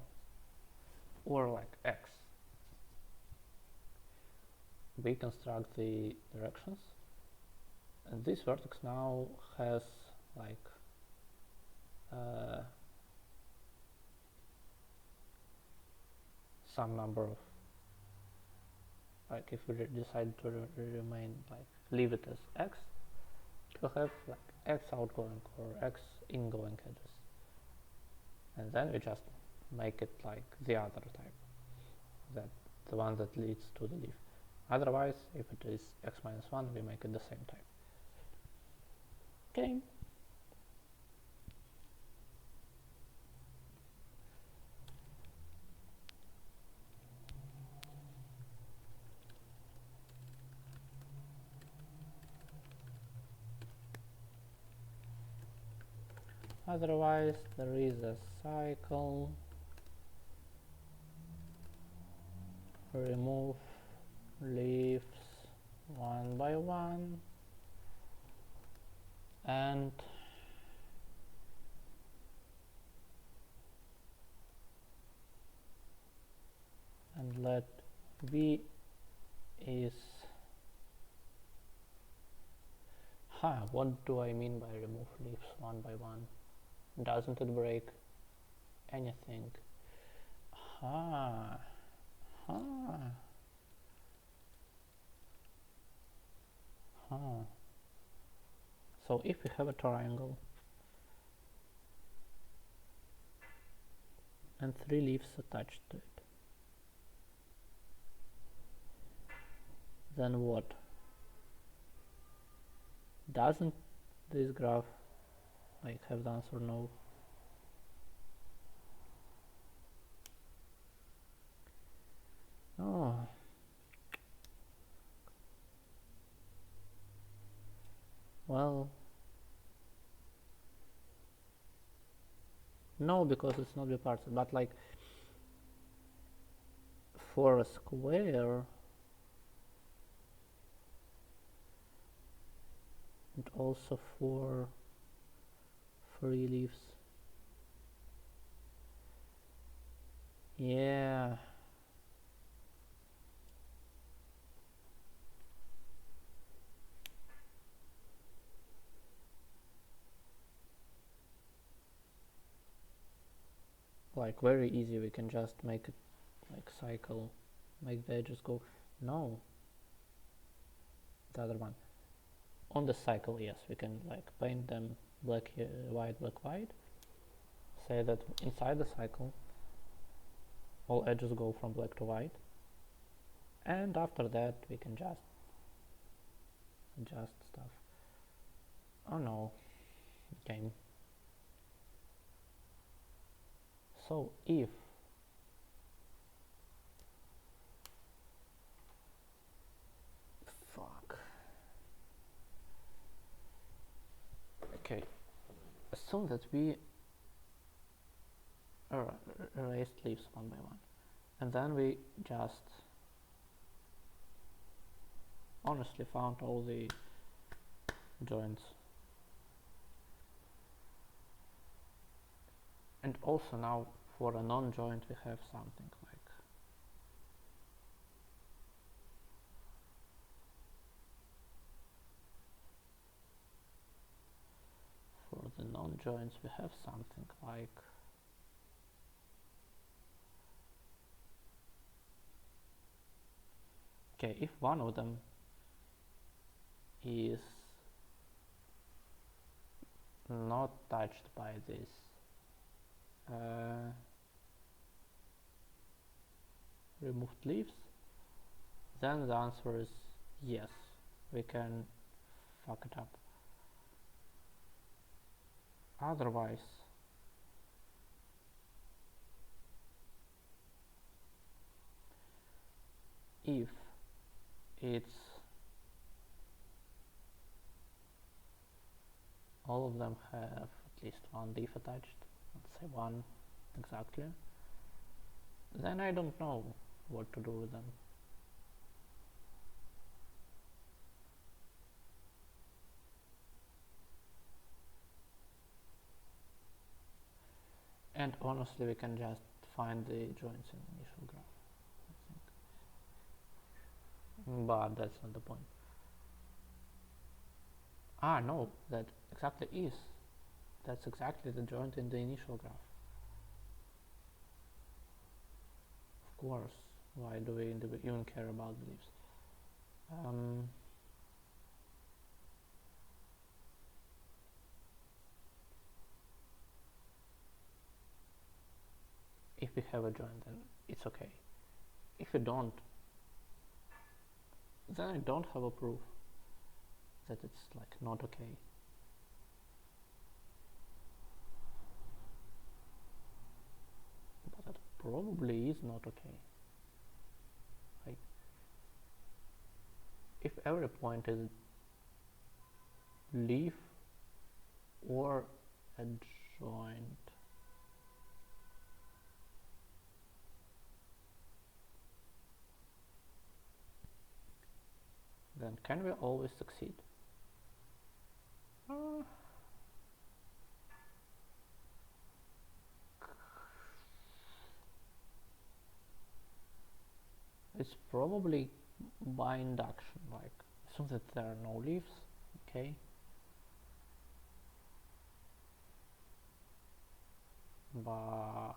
or like x. We construct the directions, and this vertex now has like some number of, like if we decide to remain like leave it as x, it will have like x outgoing or x ingoing edges, and then we just make it like the other type, that the one that leads to the leaf. Otherwise, if it is x minus 1, we make it the same type. Okay. Otherwise, there is a cycle, remove leaves one by one, and let v is, what do I mean by remove leaves one by one? Doesn't it break anything? So if we have a triangle and 3 leaves attached to it, then what? Doesn't this graph like have the answer no? Oh. Well, No, because it's not bipartite, but like for a square and also for free leaves. Yeah. Like very easy, we can just make it like cycle, make the edges go. No, the other one. On the cycle, yes, we can like paint them black, white, black, white. Say that inside the cycle, all edges go from black to white. And after that, we can just adjust stuff. Oh no, game. So if fuck. Okay, assume that we erased leaves one by one, and then we just honestly found all the joints. And also now for a non-joint we have something like for the non-joints we have something like okay, if one of them is not touched by this removed leaves, then the answer is yes, we can fuck it up. Otherwise, if it's all of them have at least one leaf attached, let's say one exactly, then I don't know what to do with them. And honestly, we can just find the joints in the initial graph, I think. But that's not the point. Ah, no, that exactly is. That's exactly the joint in the initial graph. Of course, why do we even care about the leaves? If we have a joint, then it's okay. If we don't, then I don't have a proof that it's like not okay. But it probably is not okay. Like, if every point is leaf or a joint, then can we always succeed? It's probably by induction, like assume that there are no leaves, okay? But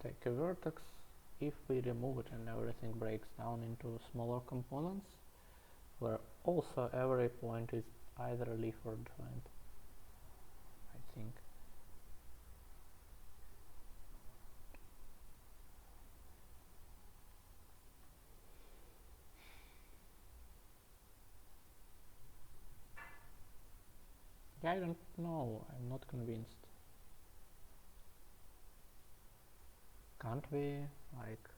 take a vertex, if we remove it and everything breaks down into smaller components, where also every point is either a leaf or a joint, I think. Yeah, I don't know, I'm not convinced. Can't we, like,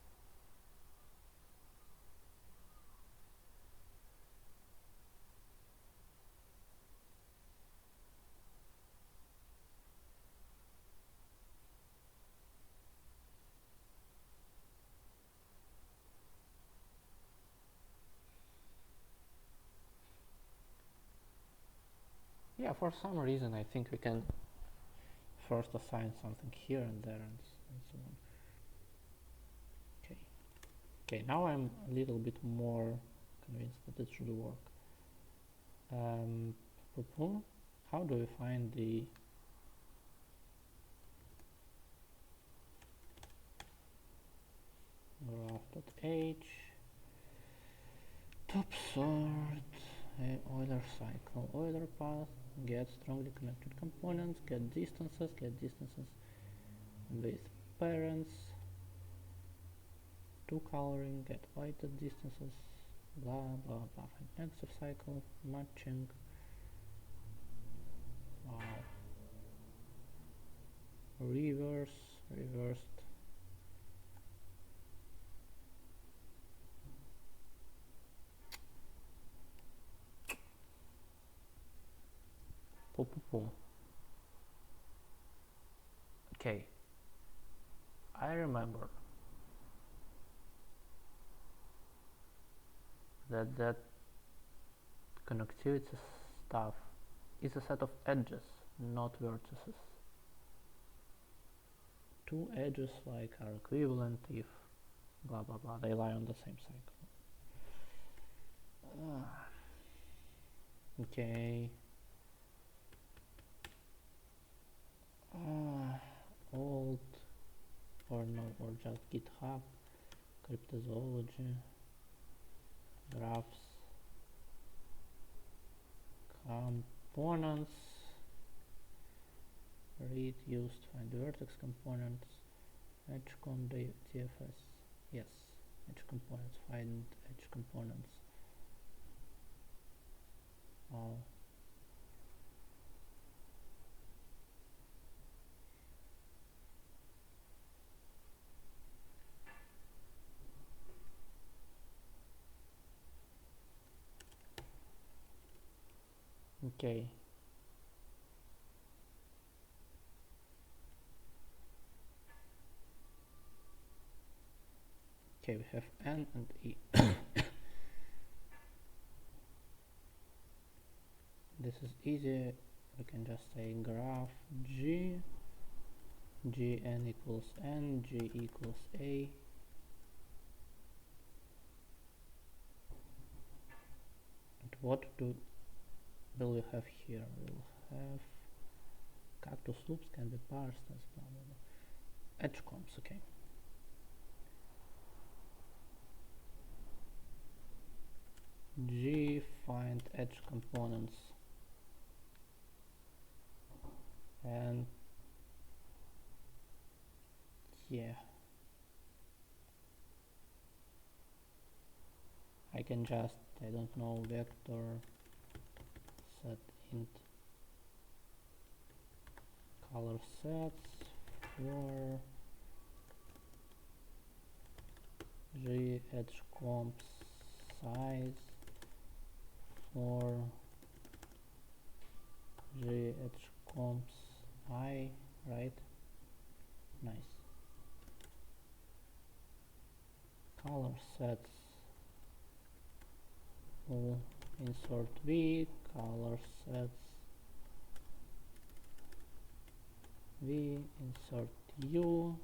Yeah, for some reason I think we can first assign something here and there and so on. Okay, now I'm a little bit more convinced that it should work. How do we find the graph.h top sort Euler cycle, Euler path, get strongly connected components, get distances with parents, to coloring, get weighted distances, blah blah blah. Find extra cycle, matching. Wow. Reversed. Okay, I remember that connectivity stuff is a set of edges, not vertices. Two edges like are equivalent if blah blah blah, they lie on the same cycle. Okay. Old or no, or just GitHub, cryptozoology, graphs, components, read, used, find vertex components, edgecom DFS, yes, edge components, find edge components. Oh. Okay. Okay, we have N and E. This is easy. We can just say graph G, Gn equals N, G equals A. And what will we have here? We'll have cactus loops can be parsed as blah blah blah. Edge comps, okay. G find edge components and yeah, I can just, I don't know, vector set int color sets for G edge comps size for G edge comps I, right? Nice. Color sets will insert V, color sets V, insert U,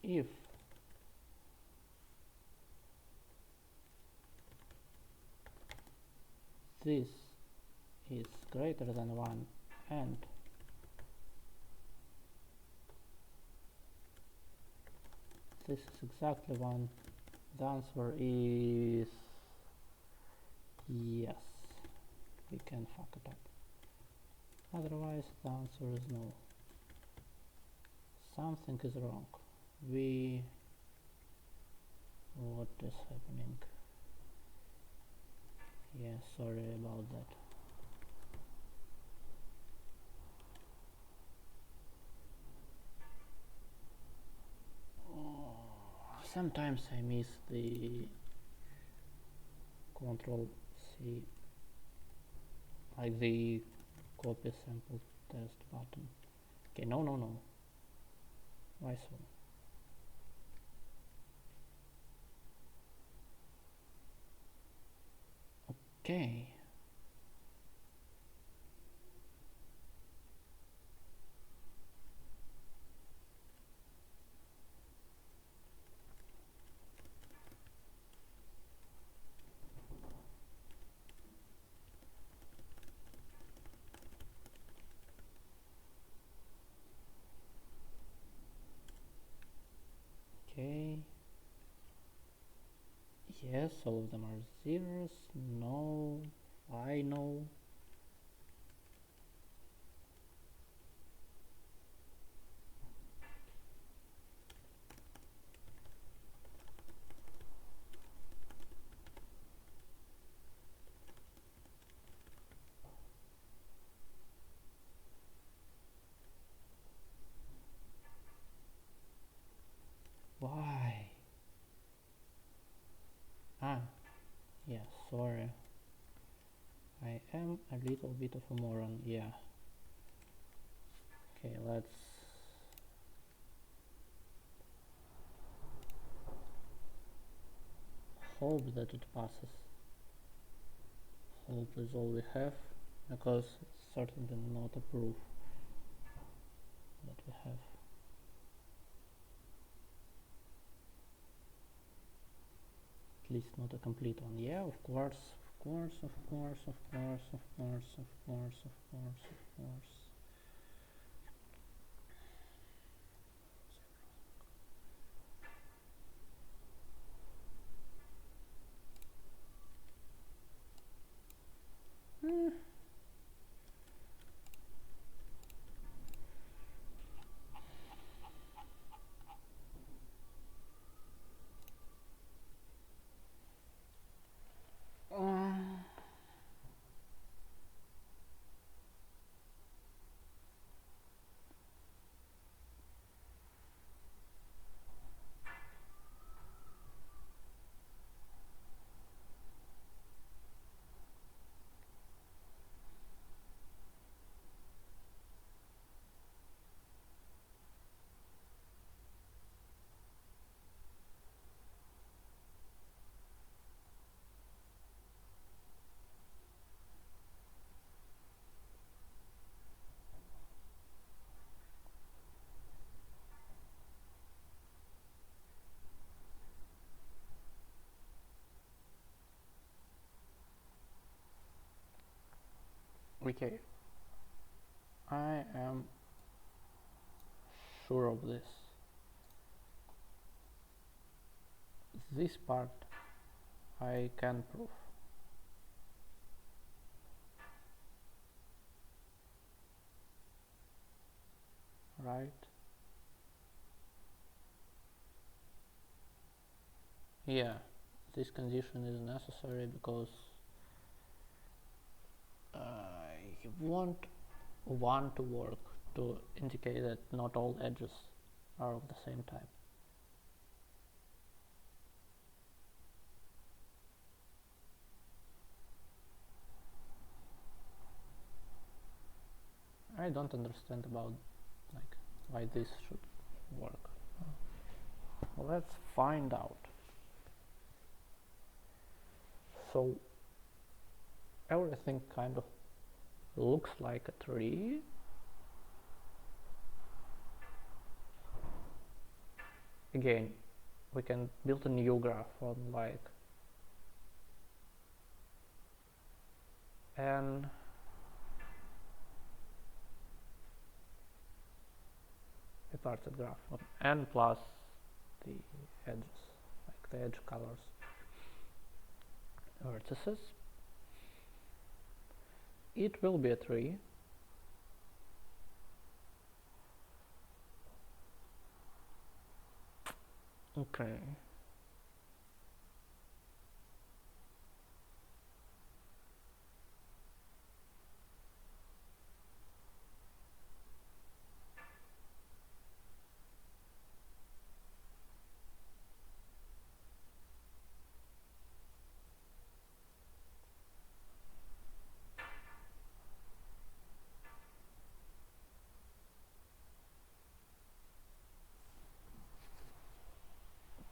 if this is greater than 1 and this is exactly 1, the answer is yes, we can fuck it up. Otherwise the answer is no. Something is wrong. What is happening? Yeah, sorry about that. Sometimes I miss the Control C, like the copy sample test button. Okay, no. Why so? Okay. Okay. Yes, all of them are zeros. No. Why no? Why? Ah, yeah, sorry. I am a little bit of a moron, yeah. Okay, let's hope that it passes. Hope is all we have, because it's certainly not a proof that we have. At least not a complete one. Yeah, of course, of course, of course, of course, of course, of course, of course, of course. Okay, I am sure of this. This part I can prove. Right? Yeah, this condition is necessary because I want one to work to indicate that not all edges are of the same type. I don't understand about like why this should work. Let's find out. So everything kind of looks like a tree. Again, we can build a new graph on like n a parted graph on n plus the edges, like the edge colors, vertices. It will be a tree. Okay.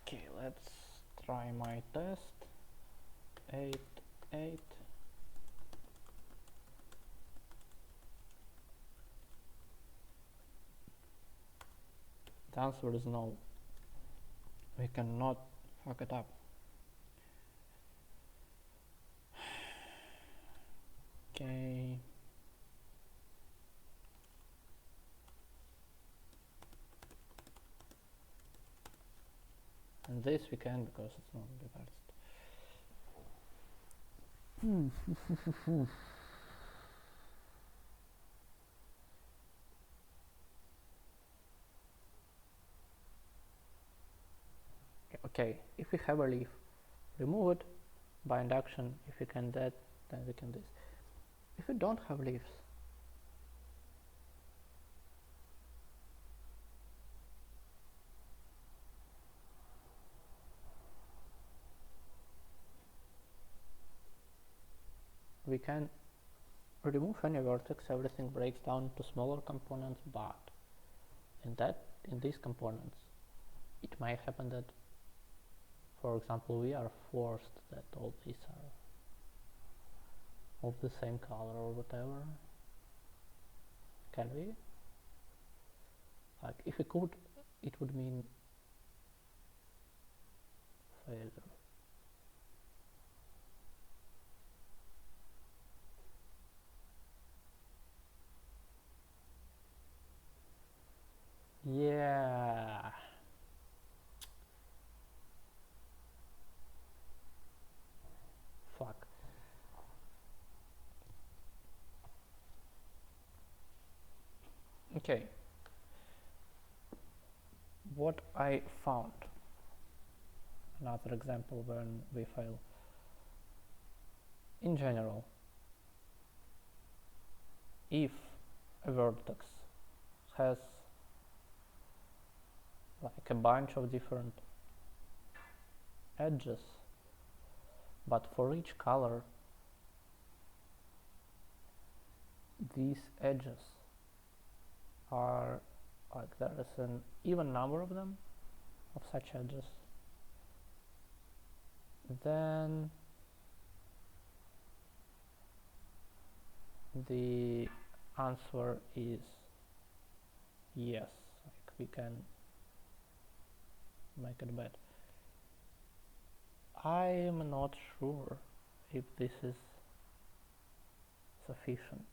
Okay, let's try my test. 8, 8. answer is no. We cannot fuck it up. Okay. And this we can because it's not reversed. Okay, if we have a leaf, remove it by induction. If we can that, then we can this. If we don't have leaves, we can remove any vertex, everything breaks down to smaller components, but in these components it might happen that, for example, we are forced that all these are of the same color or whatever. Can we? Like, if we could, it would mean failure. Yeah. Fuck. Okay. What I found, another example when we fail. In general, if a vertex has like a bunch of different edges, but for each color these edges are like, there is an even number of them, of such edges, then the answer is yes, like we can make it bad. I am not sure if this is sufficient,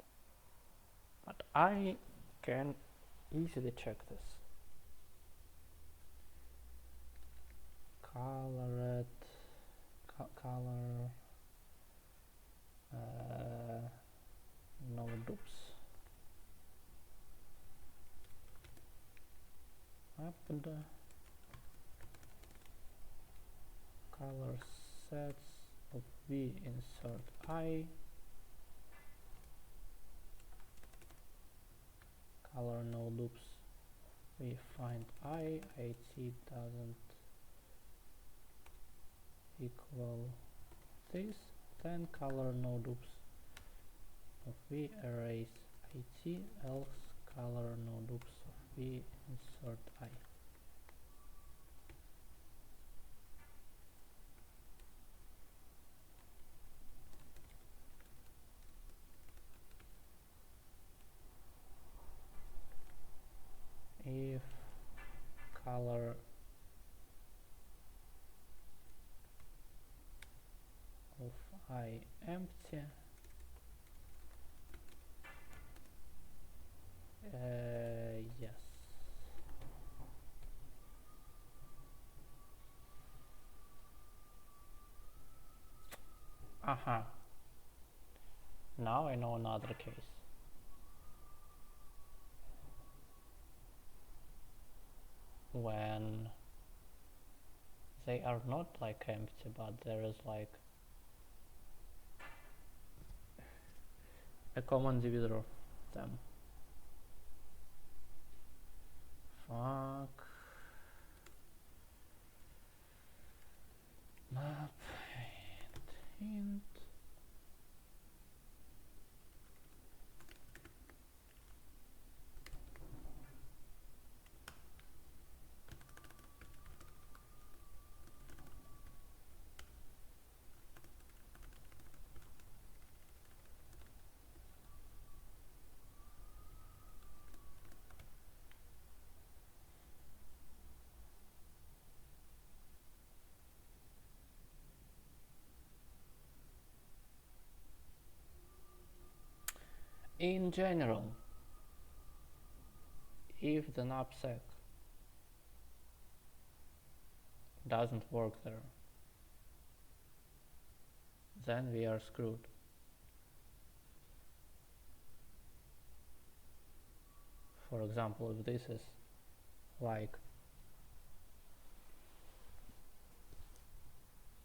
but I can easily check this. Color it, color, no dupes. Open the color sets of V, insert I, color no loops, we find I, IT doesn't equal this, then color no loops of V, erase IT, else color no loops of V, insert I. If color of I empty, yes. Aha. Now I know another case. When they are not like empty, but there is like a common divisor of them. Fuck. Map and hint. In general, if the knapsack doesn't work there, then we are screwed. For example, if this is like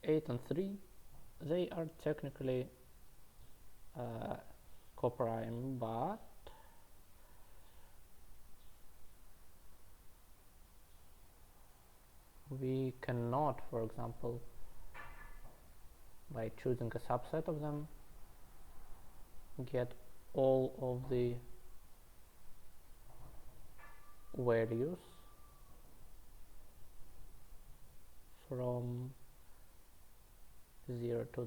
8 and 3, they are technically coprime, but we cannot, for example, by choosing a subset of them, get all of the values from 0 to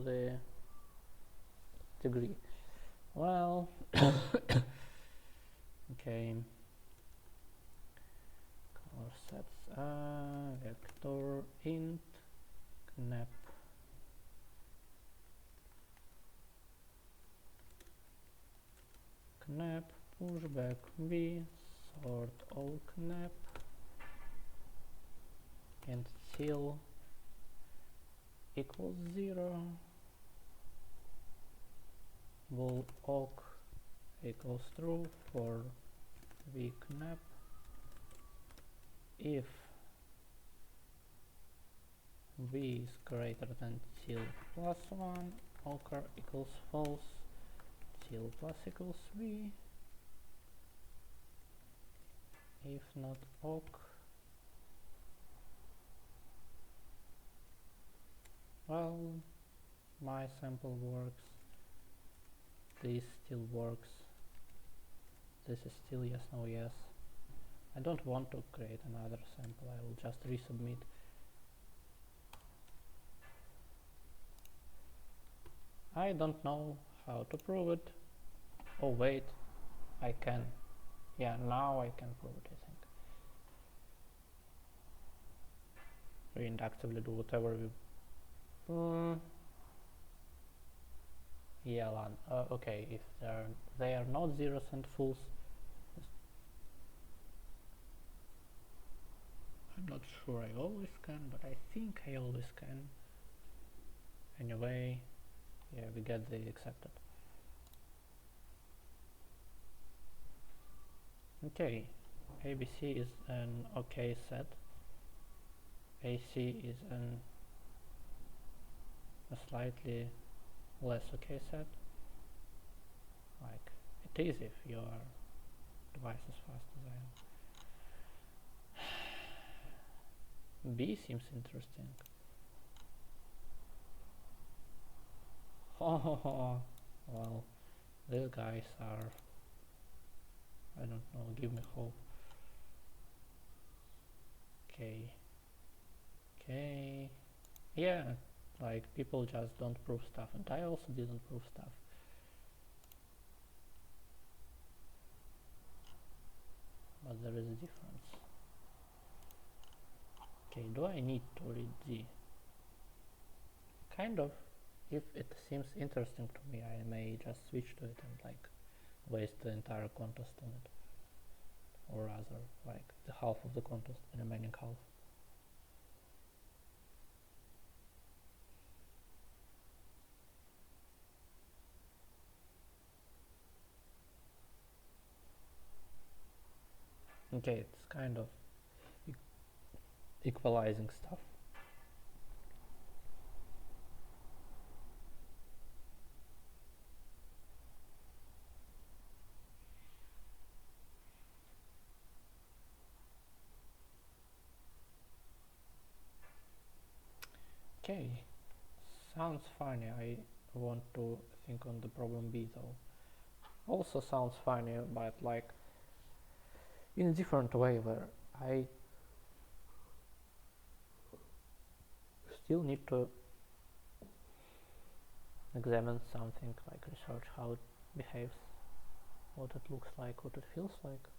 the degree. Well, okay. Color sets vector int knap pushback v sort all knap and till equals 0 bool awk equals true for v knap if v is greater than till plus 1, awker equals false, till plus equals v, if not awk, well, my sample works, this still works, this is still yes, no, yes. I don't want to create another sample, I will just resubmit. I don't know how to prove it. Oh wait, I can. Yeah, now I can prove it, I think. We inductively do whatever we... yeah, okay, if they are not zeros and fulls, I'm not sure I always can, but I think I always can. Anyway, yeah, we get the accepted. Okay, ABC is an okay set. AC is a slightly less okay set. Like it is if your device is fast as I am. B seems interesting. Oh, well, these guys are, I don't know, give me hope. Okay, yeah, like people just don't prove stuff, and I also didn't prove stuff. But there is a difference. Okay, do I need to read Z? Kind of. If it seems interesting to me, I may just switch to it and like waste the entire contest on it. Or rather, like the half of the contest, the remaining half. Okay, it's kind of equalizing stuff. Okay, sounds funny. I want to think on the problem B though. Also sounds funny, but like in a different way, where I still need to examine something, like research how it behaves, what it looks like, what it feels like.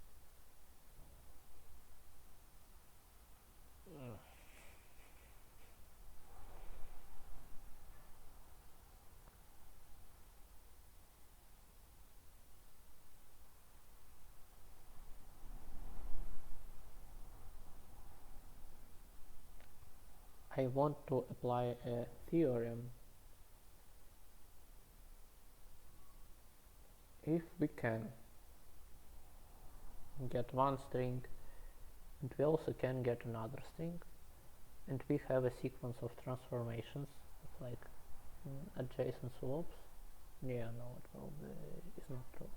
I want to apply a theorem. If we can get one string and we also can get another string, and we have a sequence of transformations like adjacent swaps, yeah, no, it probably is not true.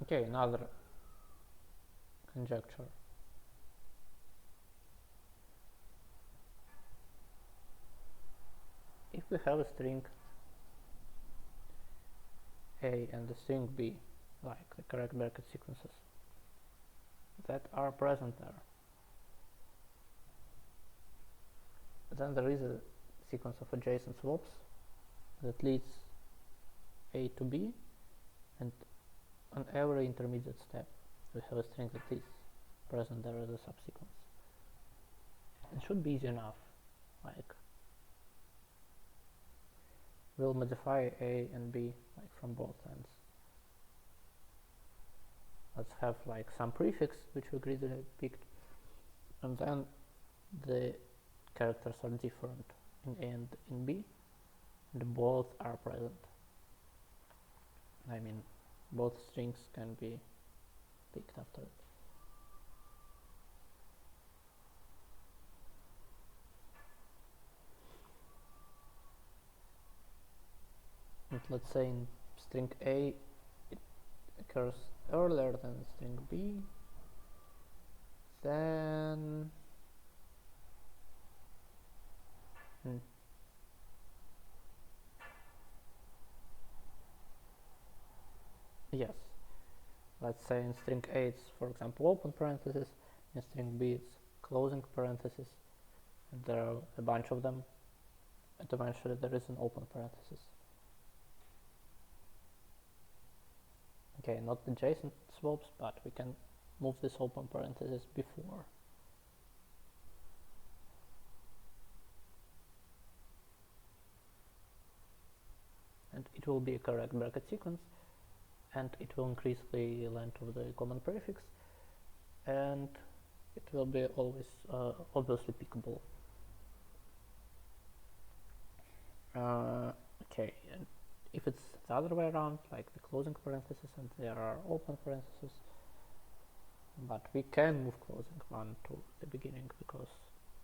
Okay, another conjecture. If we have a string A and the string B, like the correct bracket sequences that are present there, then there is a sequence of adjacent swaps that leads A to B, and on every intermediate step we have a string that is present there as a subsequence. It should be easy enough, like we'll modify A and B like from both ends. Let's have like some prefix which we greedily picked, and then the characters are different in A and in B, and both are present. I mean, both strings can be picked after it. And let's say in string A it occurs earlier than string B, then yes, let's say in string A it's, for example, open parentheses, in string B it's closing parentheses, and there are a bunch of them, and eventually there is an open parenthesis. Okay, not adjacent swaps, but we can move this open parenthesis before. And it will be a correct bracket sequence, and it will increase the length of the common prefix, and it will be always obviously pickable. Okay, and if it's the other way around, like the closing parenthesis and there are open parentheses, but we can move closing one to the beginning because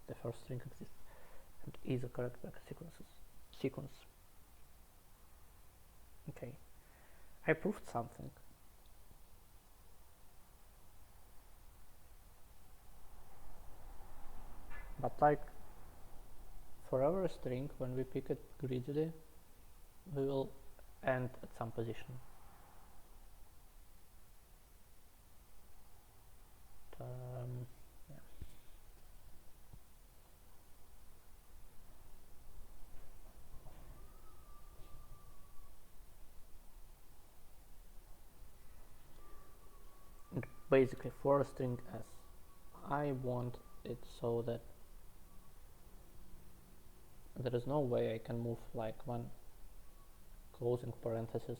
the first string exists and is a correct bracket sequence. Okay, I proved something. But like for every string, when we pick it greedily, we will end at some position. Yeah. And basically for a string S, I want it so that there is no way I can move like one closing parenthesis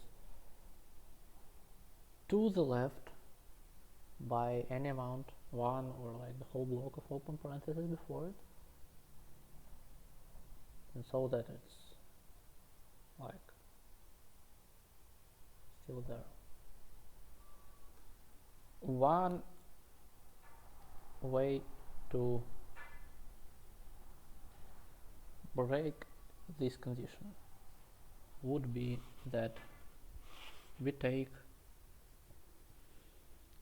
to the left by any amount, one or like the whole block of open parentheses before it, and so that it's like still there. One way to break this condition would be that we take,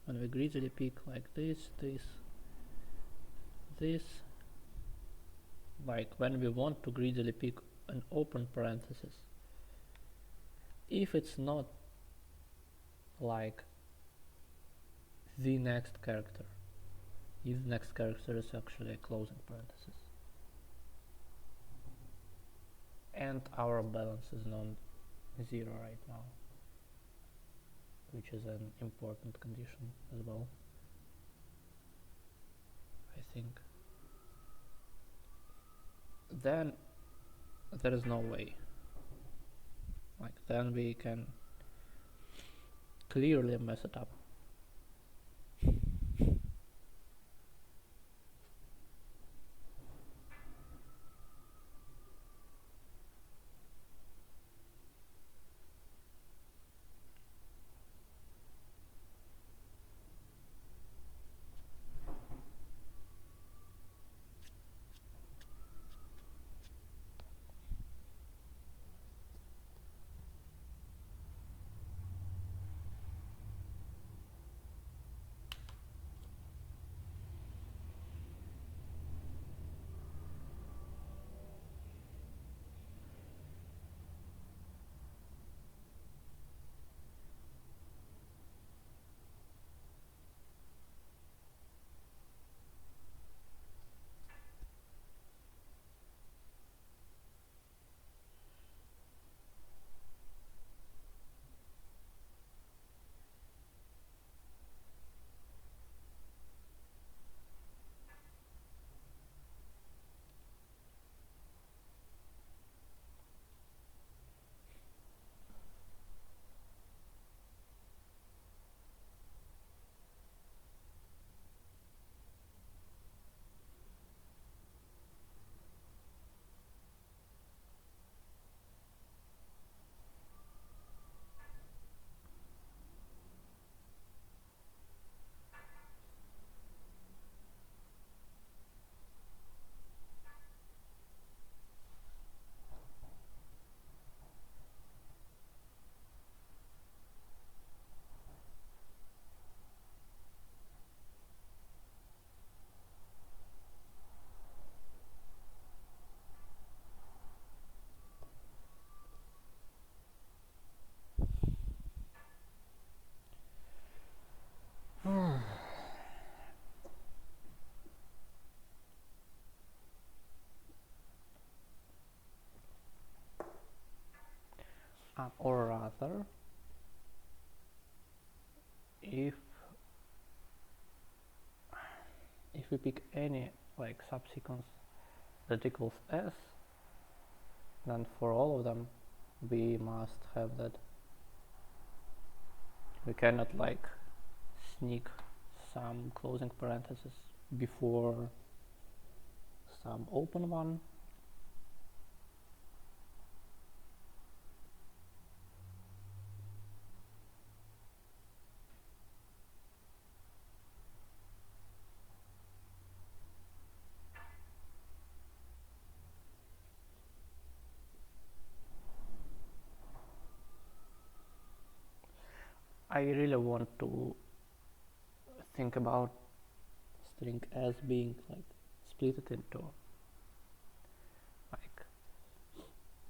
when we greedily pick like this, like when we want to greedily pick an open parenthesis, if it's not like the next character, if the next character is actually a closing parenthesis, and our balance is non-zero right now, which is an important condition as well, I think. then there is no way. Like, then we can clearly mess it up. Or rather, if we pick any like subsequence that equals s, then for all of them we must have that. We cannot like sneak some closing parentheses before some open one. I really want to think about string as being like split it into like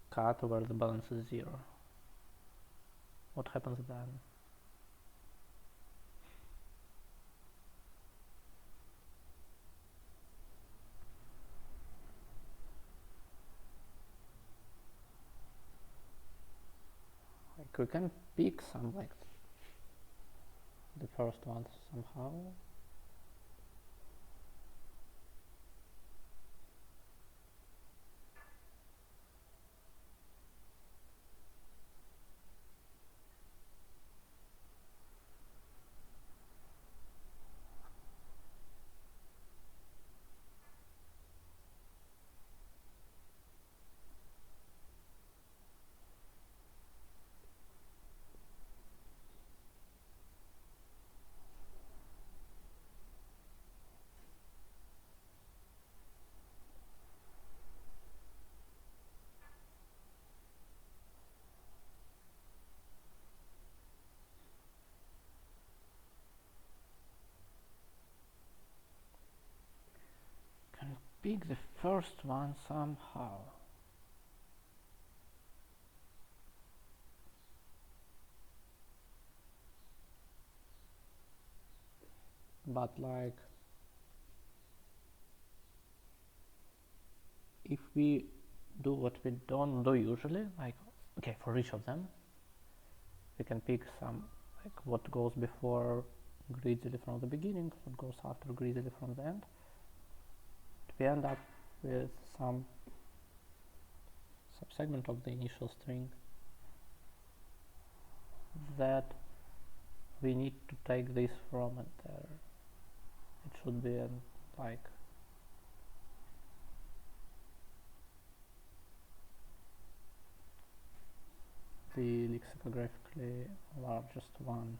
cut where the balance is 0. What happens then? Like we can pick some like the first ones somehow. Pick the first one somehow. But like if we do what we don't do usually, like okay, for each of them we can pick some like what goes before greedily from the beginning, what goes after greedily from the end. We end up with some subsegment of the initial string that we need to take this from, and there it should be like the lexicographically largest one.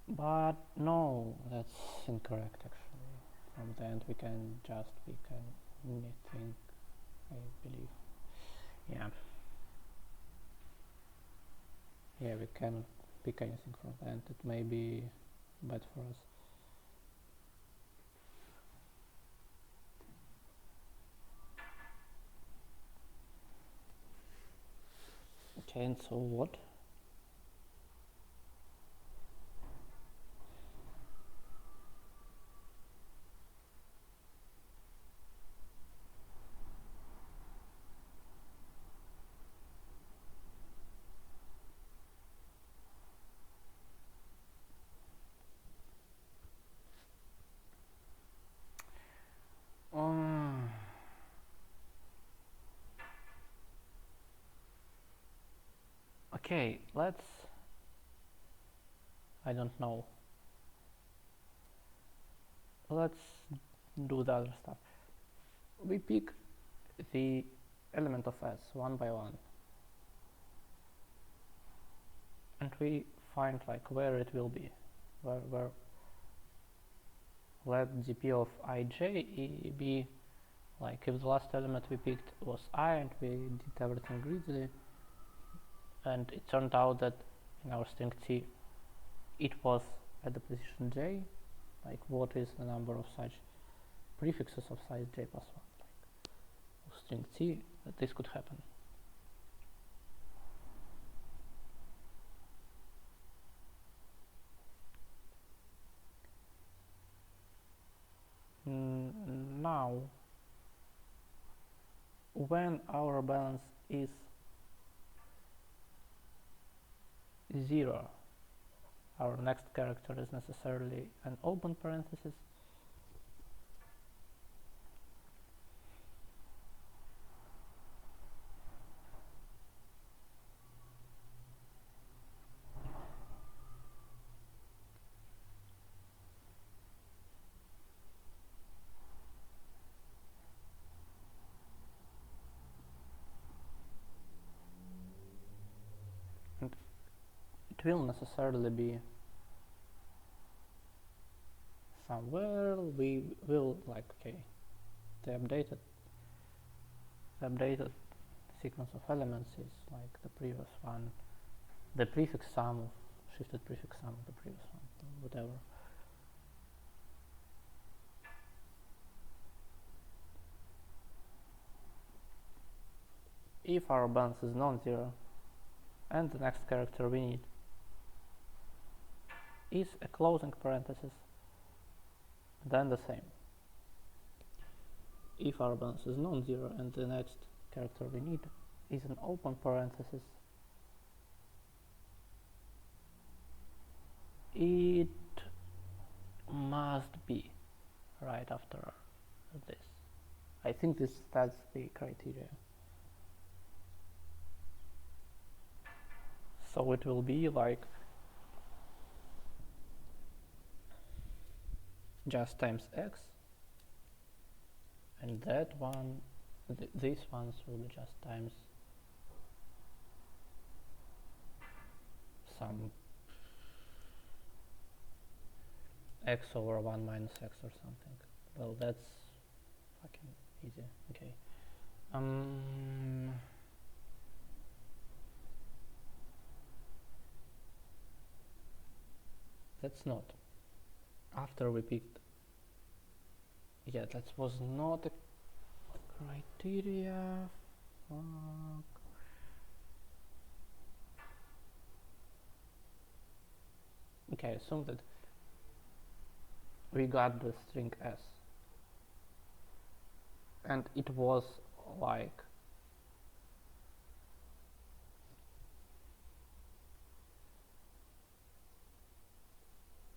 But no, that's incorrect actually. From the end we can pick anything, I believe. Yeah, we can pick anything from the end. It may be bad for us. Okay, and so what? Okay, let's, I don't know, let's do the other stuff. We pick the element of S one by one, and we find like where it will be, where let dp of ij be like if the last element we picked was I and we did everything greedily, and it turned out that in our string T it was at the position j, like what is the number of such prefixes of size j plus 1, like of string T, that this could happen. Now when our balance is 0, our next character is necessarily an open parenthesis, and it will necessarily be somewhere. We will like, okay, the updated sequence of elements is like the previous one, the prefix sum of shifted prefix sum of the previous one, whatever. If our balance is non-zero and the next character we need is a closing parenthesis, then the same. If our balance is non-zero and the next character we need is an open parenthesis, it must be right after this. I think that's the criteria. So it will be like just times x, and that one, these ones will be just times some x over 1 minus x or something. Well, that's fucking easy. Okay. That's not. After we picked, yeah, that was not a criteria. Fuck. Okay, assume that we got the string s, and it was like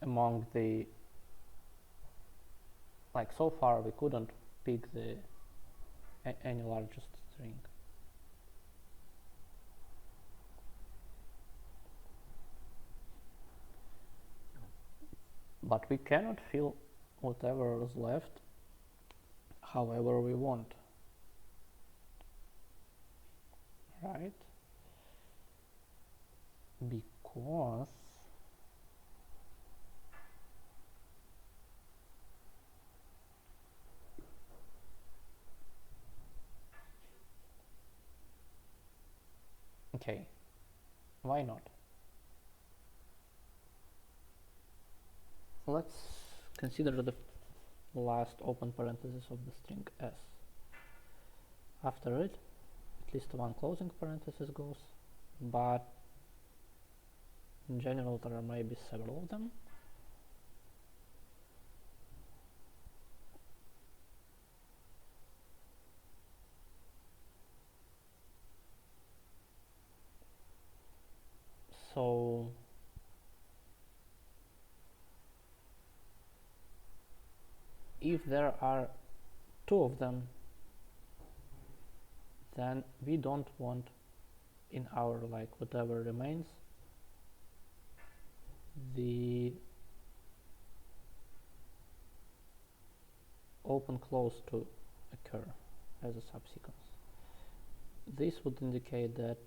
among the, like so far we couldn't pick the any largest string. But we cannot fill whatever is left however we want, right? Because okay, why not? Let's consider the last open parenthesis of the string s. After it, at least one closing parenthesis goes, but in general there may be several of them. So if there are two of them, then we don't want in our like whatever remains the open close to occur as a subsequence. This would indicate that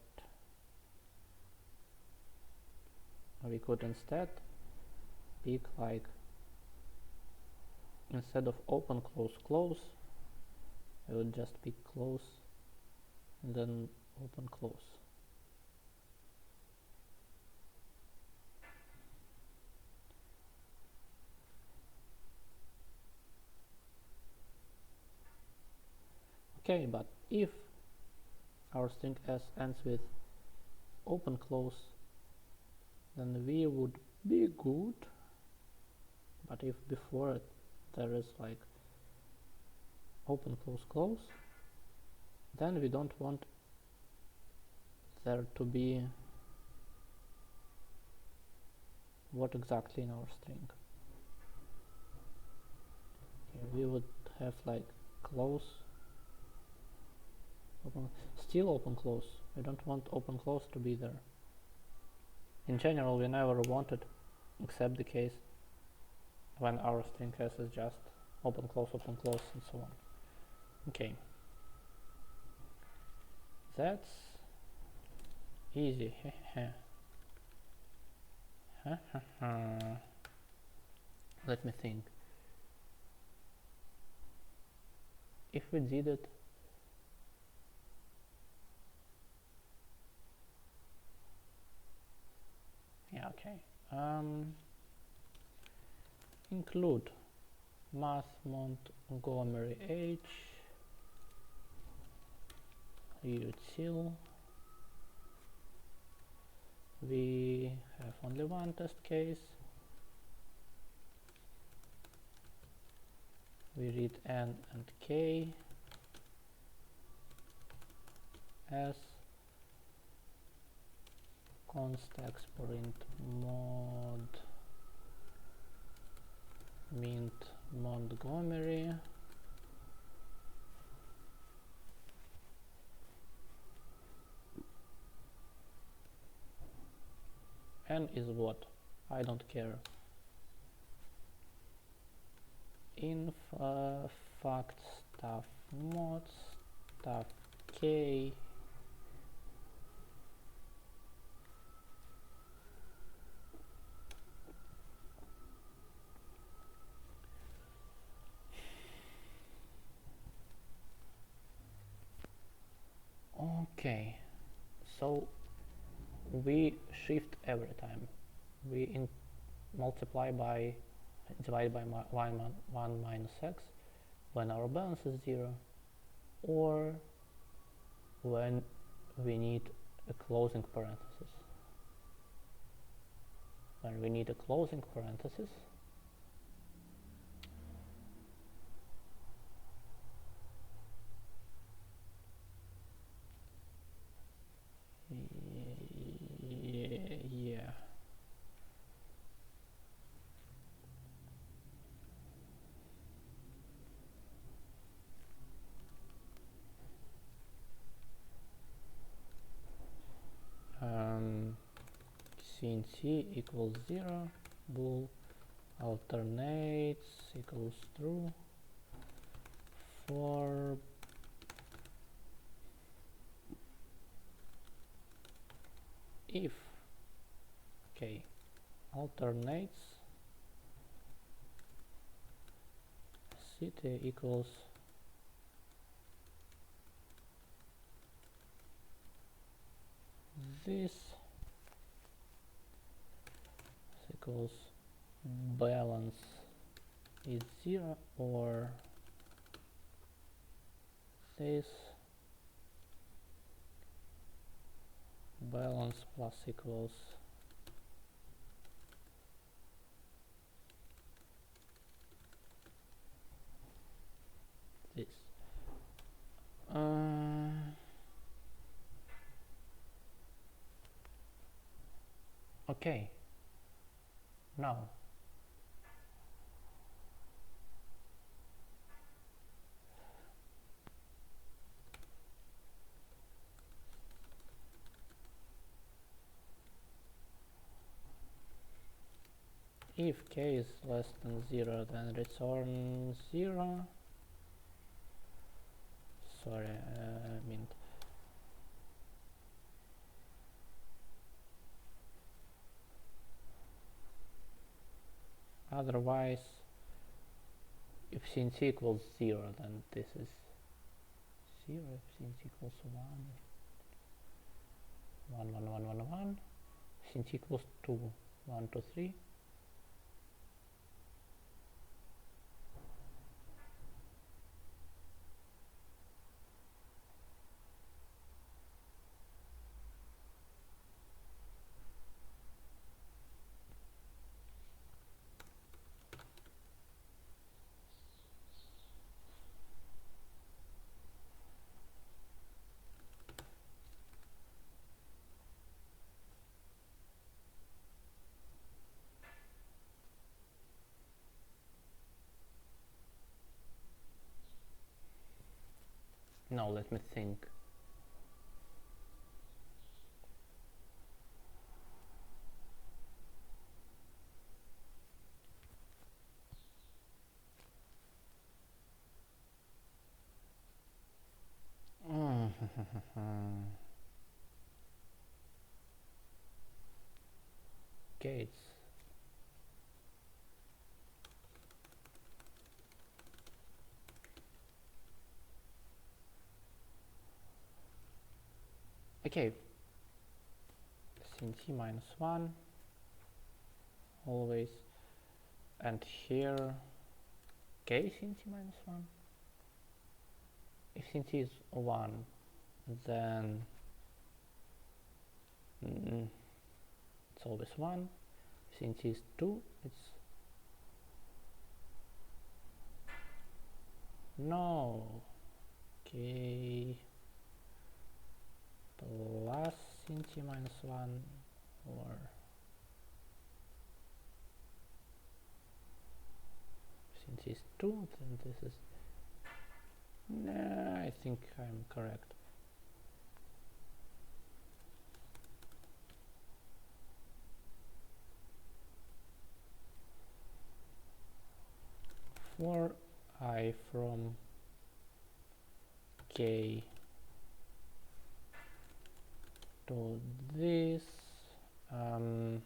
we could instead pick like instead of open close close, I would just pick close and then open close. Okay, but if our string s ends with open close, then we would be good, but if before it there is like open close close, then we don't want there to be what exactly in our string. Okay, we would have like close open, still open close. We don't want open close to be there. In general, we never want it except the case when our string s is just open close and so on. Okay, that's easy. Let me think. If we did it yeah, okay. Include math Montgomery H util. We have only one test case. We read n and k as const exprint mod mint Montgomery n is what? I don't care. Inf fact stuff mod stuff k okay, so we shift every time. We multiply by divide by 1 minus x when our balance is 0, or when we need a closing parenthesis. When we need a closing parenthesis, yeah. c equals 0, bool alternates equals true for if alternates city equals this equals balance is 0 or this balance plus equals this. Okay, now if k is less than 0, then return 0. Sorry, I mean otherwise if since equals 0, then this is 0. If since equals 1, 1, 1, 1, 1, 1, since equals 2, 1, 2, 3. Now let me think. Gates. Okay, sin t minus 1 always, and here k sin t minus 1. If sin t is 1, then it's always 1. Sin t is 2, it's no k plus sin t minus 1 or sin t is 2, then this is I think I'm correct. For I from k to this and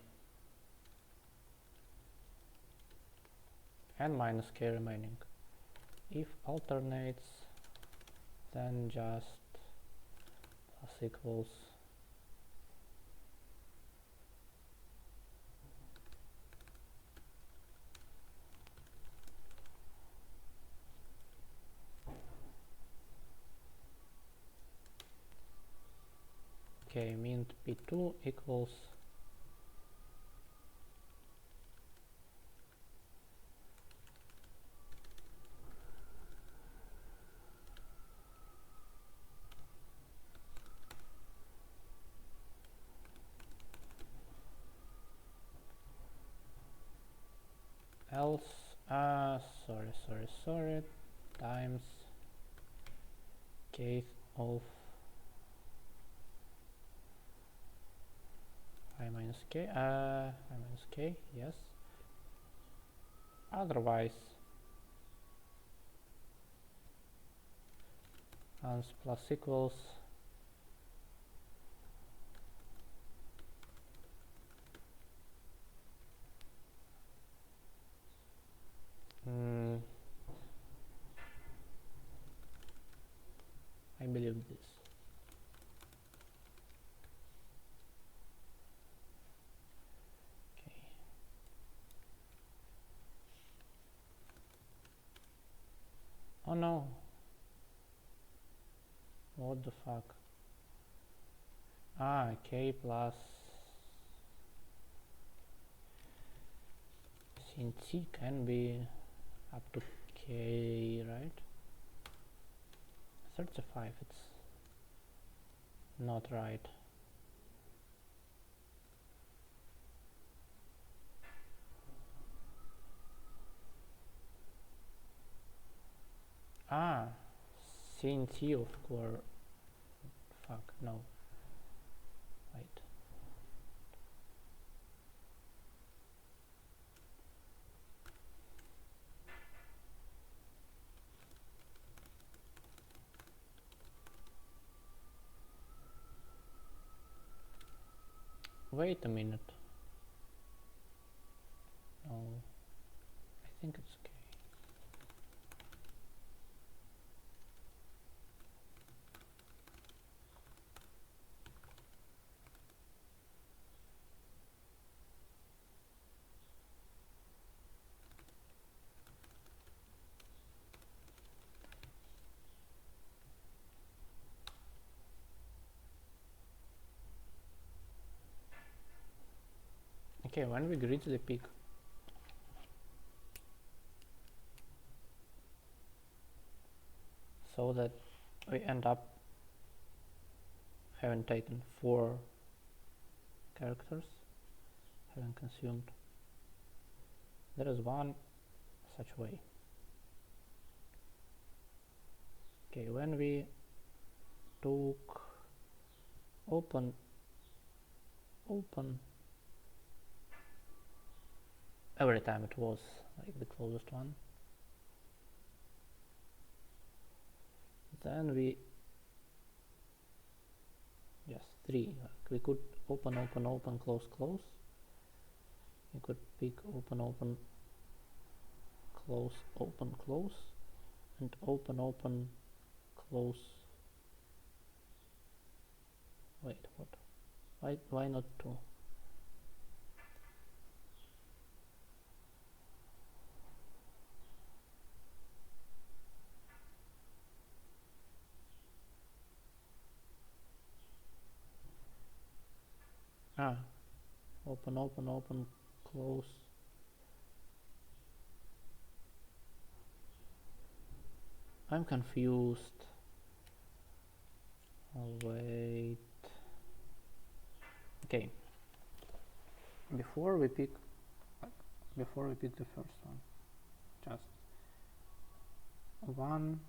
minus k remaining. If alternates, then just plus equals k mint p2 equals else sorry times k of I minus k, yes. Otherwise, ans plus equals I believe this. Okay. Oh no. What the fuck? K plus sin t can be up to k, right? 35, it's not right. Sin t of course. Fuck, no. Wait. Wait a minute. No. I think it's okay. Okay, when we reach the peak, so that we end up having taken 4 characters, having consumed, there is one such way. Okay, when we took open, every time it was like the closest one, then we, yes, 3, like we could open, close, we could pick open, close, and open, close. Wait, what? Why not 2? Open, close. I'm confused. Oh, wait. Okay. Before we pick the first one, just 1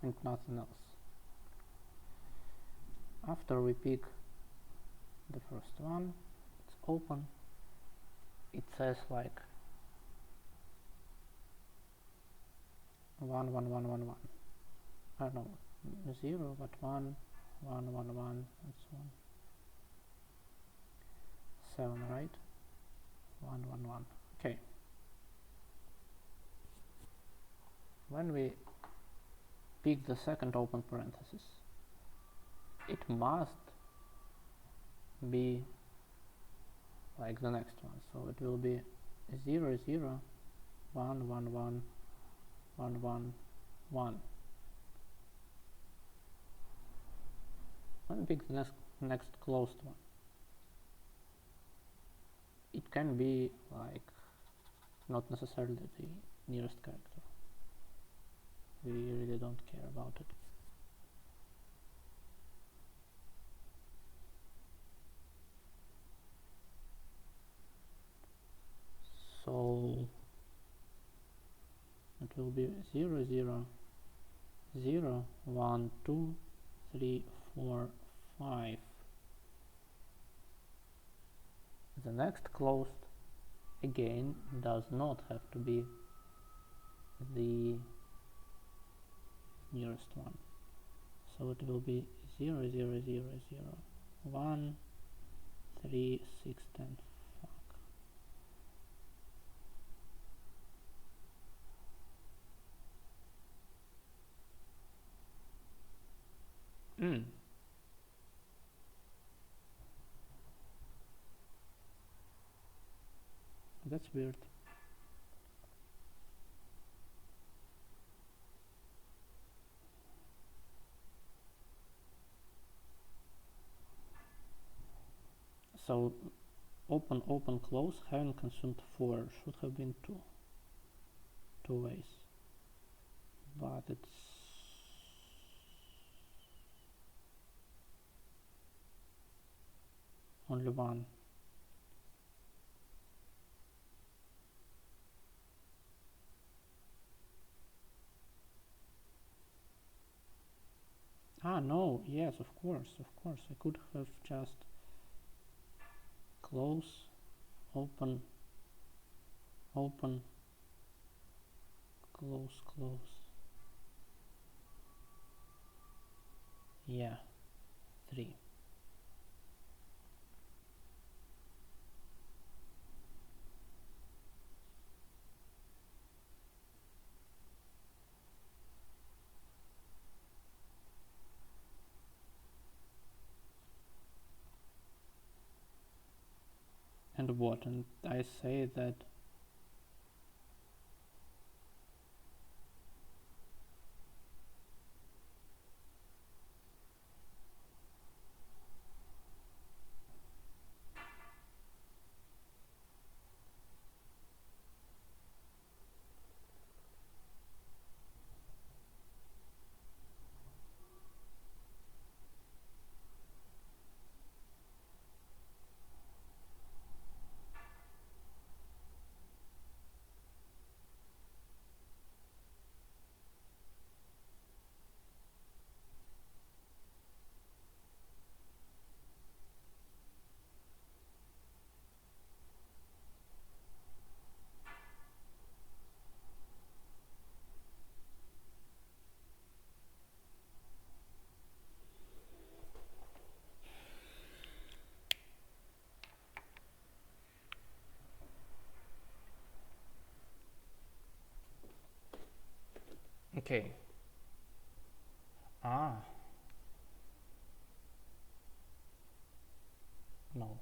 and nothing else. After we pick the first one, it's open. It says like 1, 1, 1, 1, 1. I don't know, 0, but 1, 1, 1, 1, and so on. 7, right? 1, 1, 1. Okay. When we pick the second open parenthesis, it must be like the next one. So it will be 0, 0, 1, 1, 1, 1, 1, 1. When we pick the next closed one, it can be like not necessarily the nearest character. We really don't care about it. So it will be 0, 0, 0, 1, 2, 3, 4, 5. The next closed again does not have to be the nearest one. So it will be 0, 0, 0, 0, 1, 3, 6, 10. Fuck. That's weird. So open, open, close, having consumed 4 should have been 2 ways, but it's only one. Ah, no, yes, of course, I could have just close, open, open, close, close. Yeah, 3. And what? And I say that okay. Ah, no.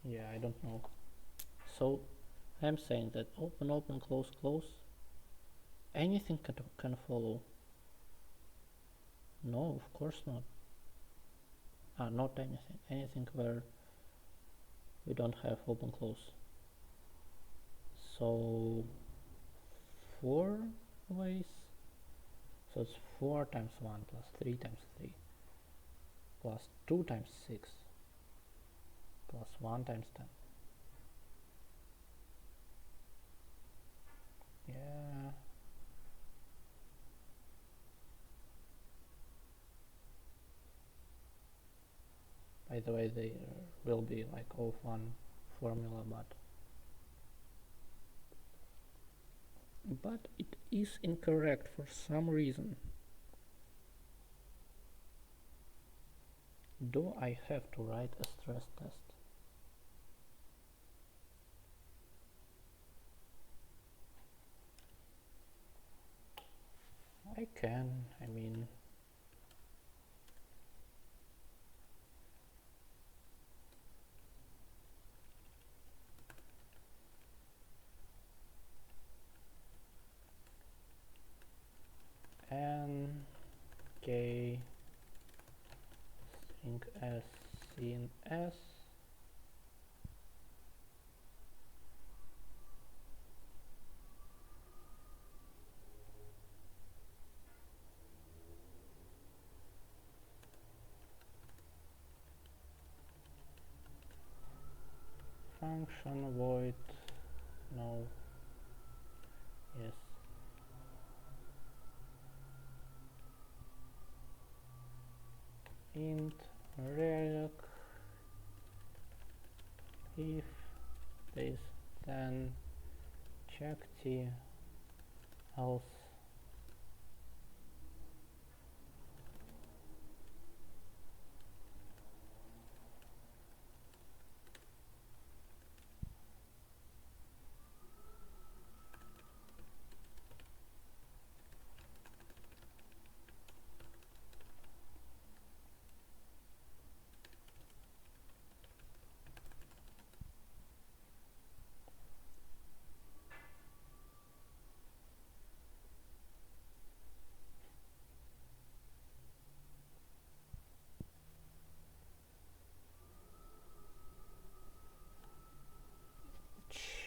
Yeah, I don't know. So I'm saying that open, open, close, close. Anything can follow. No, of course not. Ah, not anything. Anything where we don't have open, close. So 4 ways. So it's 4 times 1 plus 3 times 3 plus 2 times 6 plus 1 times 10. Yeah. By the way, there will be like O1 formula, but it is incorrect for some reason. Do I have to write a stress test? I can, I mean, n k string s in s function void no yes int reg if this, then check t else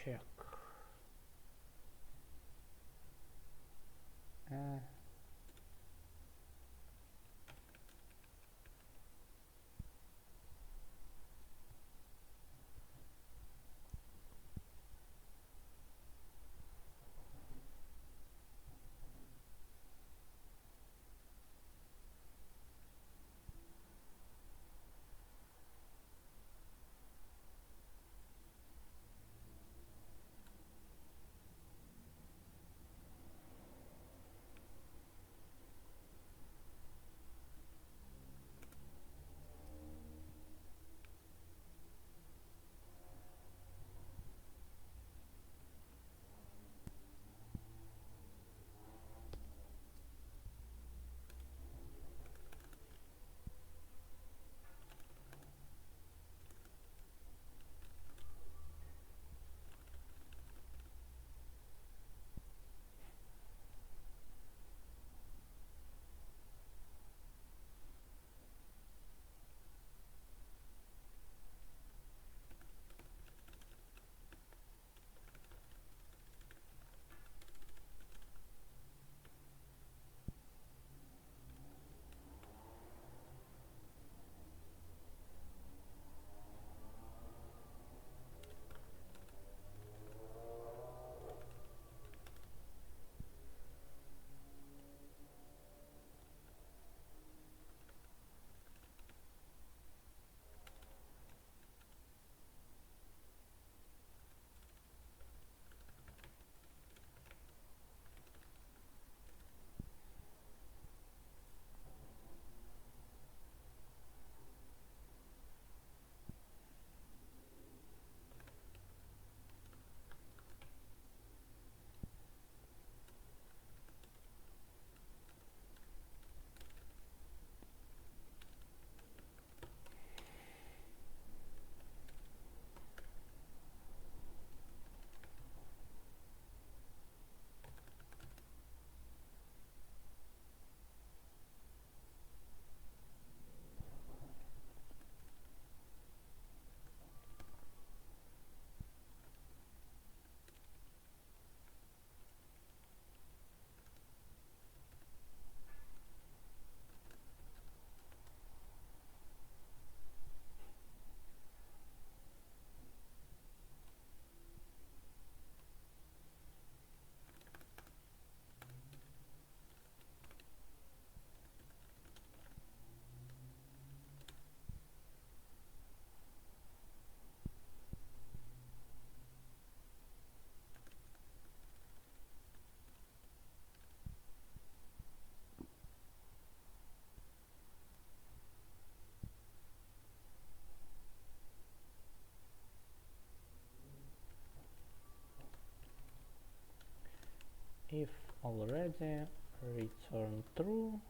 check. If already, return true.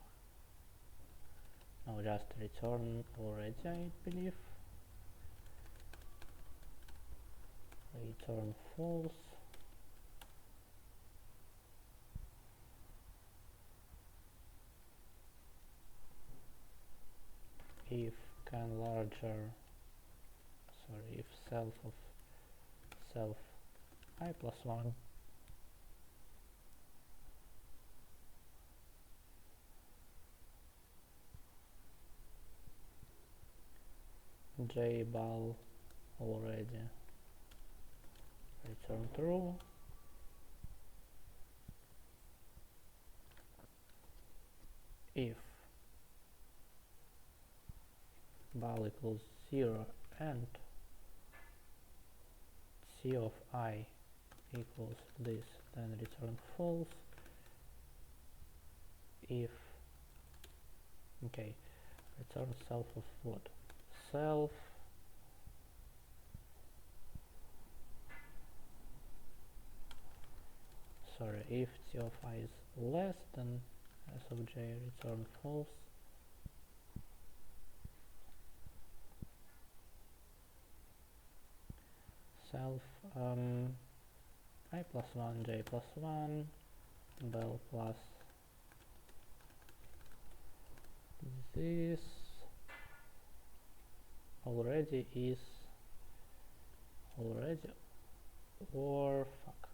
No, just return already, I believe. Return false. If can larger, if self of self I plus 1. Jbal already, return true. If val equals 0 and c of I equals this, then return false. If return self of what? Self if c of I is less than s of j, return false. Self I plus 1, j plus 1, bell plus this already or fuck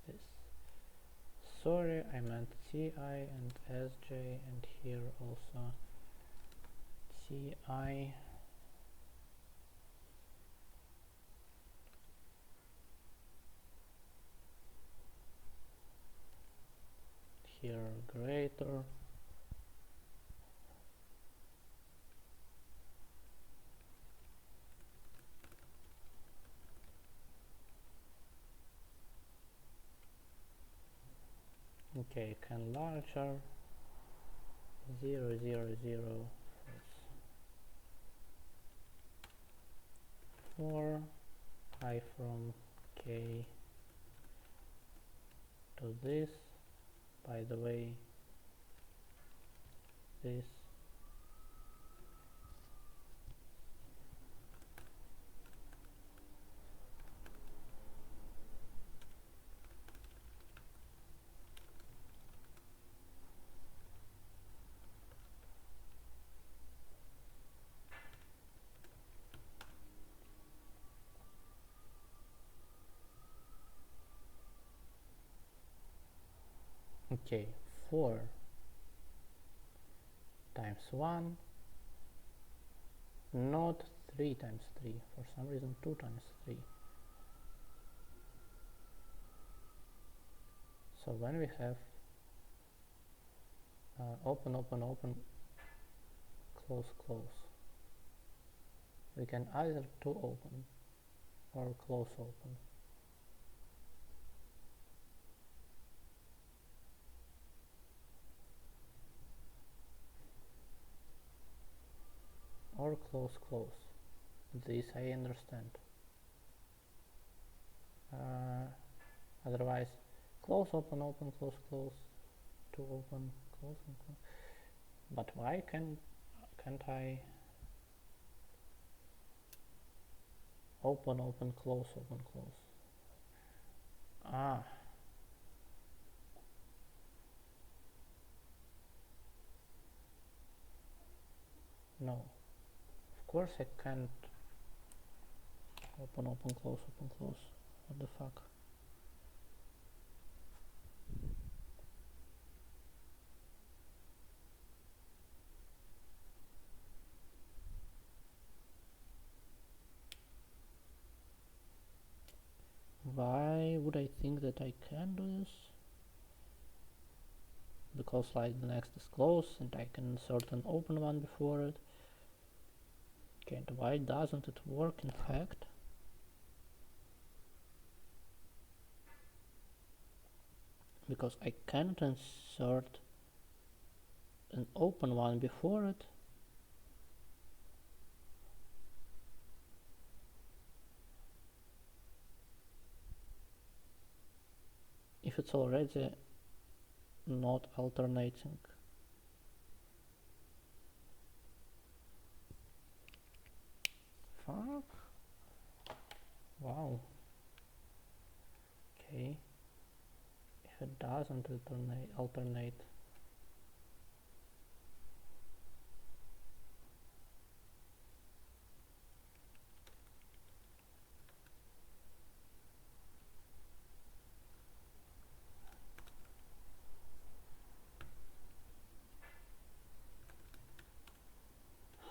this. Sorry, I meant ci and sj, and here also ci. Here greater. Okay, can larger 0 0 0 for I from k to this. By the way, this okay, 4 times 1, not 3 times 3, for some reason 2 times 3. So when we have open open open close close, we can either to open or close open. Or close close, this I understand. Otherwise close open open close close, to open close and close. But why can't I open open close open close? No, of course I can't open open close open close. What the fuck? Why would I think that I can do this? Because like the next is close and I can insert an open one before it. Okay, and why doesn't it work in fact? Because I can't insert an open one before it. If it's already not alternating. Fuck. Wow. Okay. If it doesn't alternate.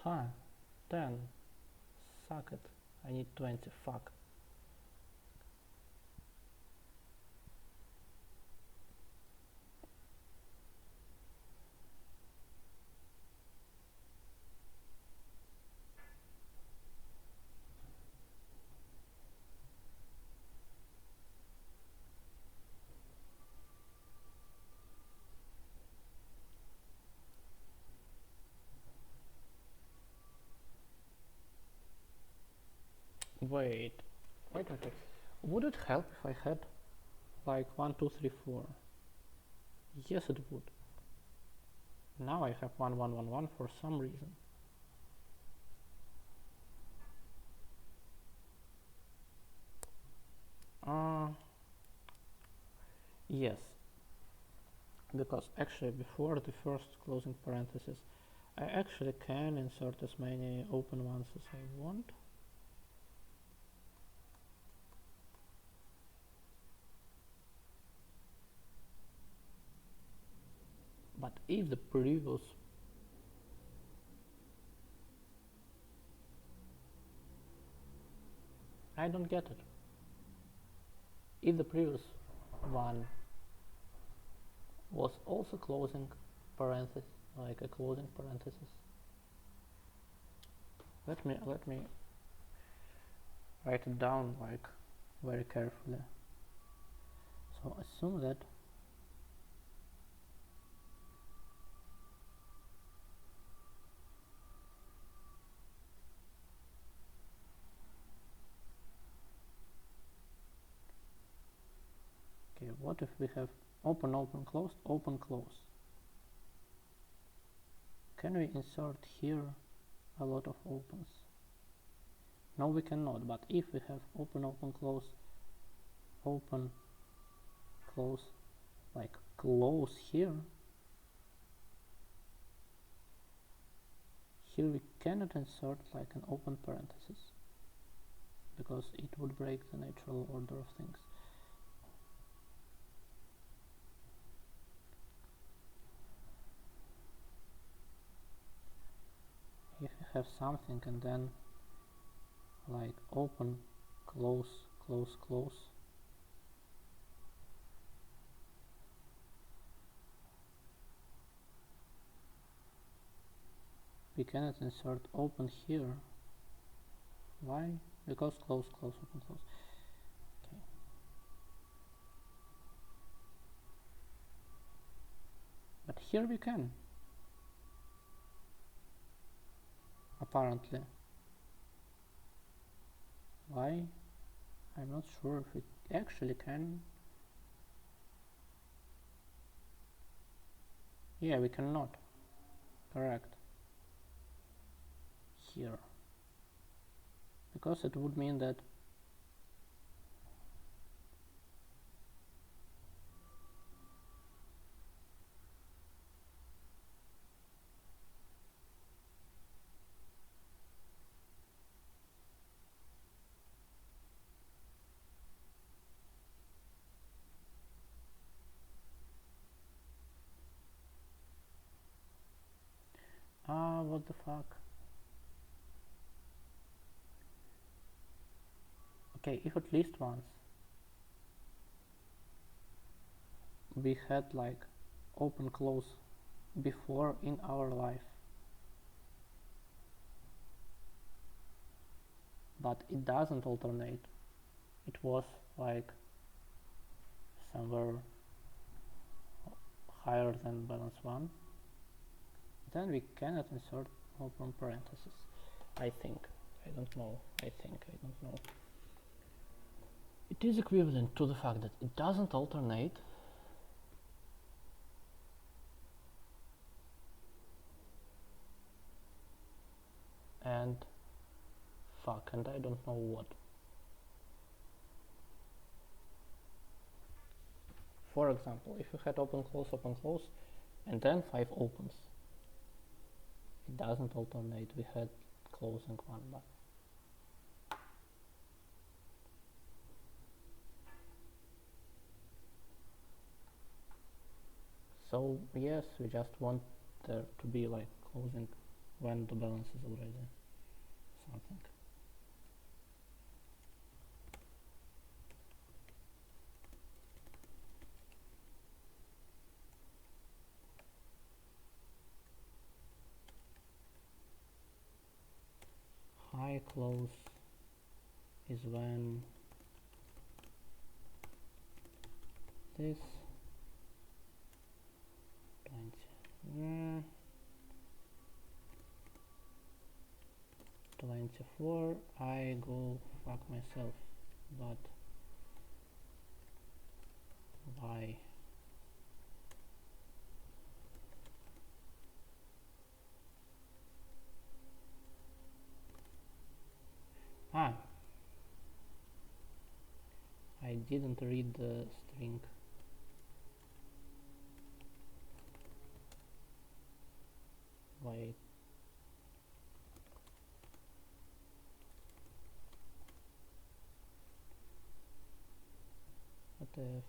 Huh, 10. Suck it. I need 20, fuck. Wait. Would it help if I had like 1, 2, 3, 4? Yes, it would. Now I have 1, 1, 1, 1 for some reason. Yes, because actually before the first closing parenthesis, I actually can insert as many open ones as I want. But if the previous I don't get it. If the previous one was also closing parenthesis, like a closing parenthesis, let me write it down like very carefully. So assume that okay, what if we have open, open, close, open, close? Can we insert here a lot of opens? No, we cannot, but if we have open, open, close, open, close, like close here we cannot insert like an open parenthesis because it would break the natural order of things. If you have something and then like open, close, close, close, we cannot insert open here. Why? Because close, close, open, close. Okay. But here we can. Apparently. Why? I'm not sure if it actually can. Yeah, we cannot. Correct. Here. Because it would mean that what the fuck? Okay, if at least once we had like open close before in our life, but it doesn't alternate, it was like somewhere higher than balance 1, then we cannot insert open parentheses. I think. I don't know. I don't know. It is equivalent to the fact that it doesn't alternate and fuck, and I don't know what. For example, if you had open, close, and then 5 opens, it doesn't alternate. We had closing one, but so yes, we just want there to be like closing when the balance is already something. High close is when this 24, I go fuck myself, but why? I didn't read the string. Wait. What if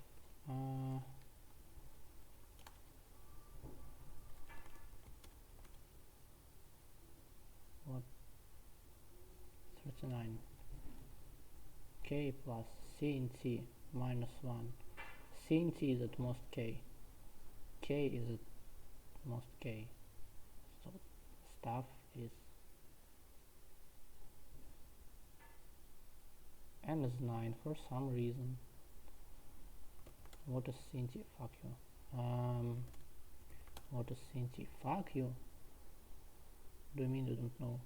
what 39 k plus c in t minus 1. C in t is at most k. K is at most k. So stuff is n is 9 for some reason. What is c in t? Fuck you. What is c in t? Fuck you. Do you mean you don't know?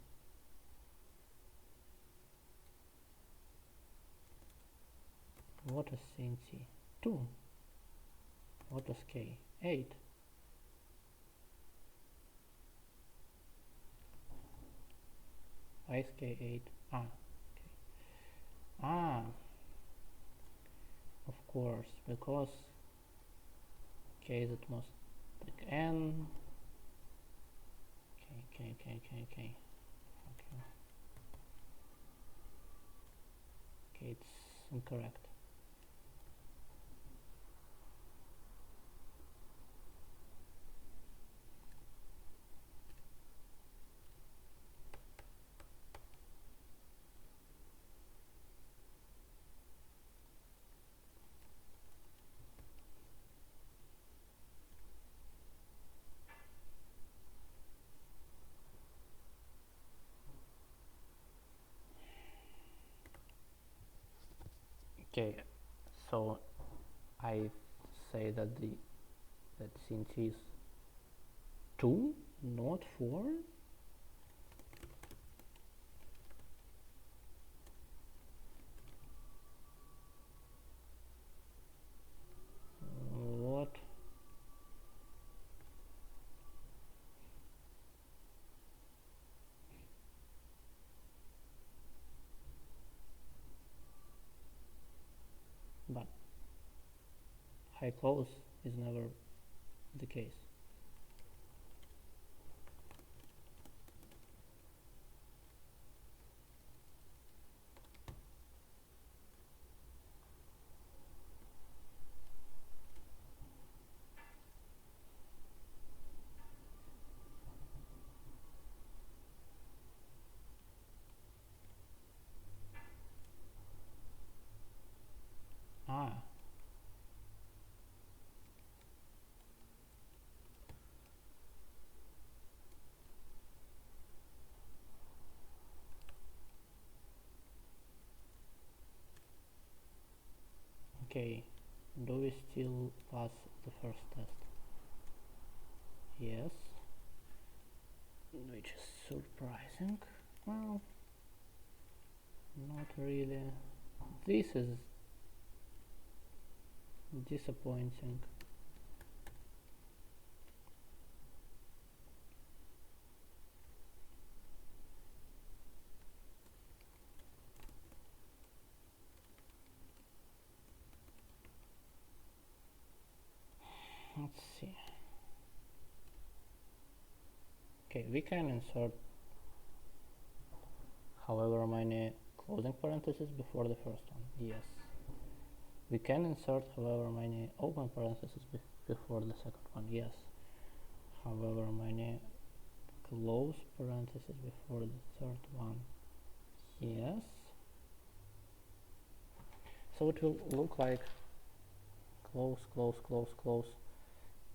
What is c in t? 2. What is k? 8. Why is k 8? Of course, because k is at most like n. K. Okay, it's incorrect. Okay, so I say that that c is 2, not 4. What? But high close is never the case. Okay, do we still pass the first test? Yes, which is surprising. Well, not really. This is disappointing. Let's see. Okay, we can insert however many closing parentheses before the first one. Yes. We can insert however many open parentheses before the second one. Yes. However many close parenthesis before the third one. Yes. So it will look like close, close, close, close,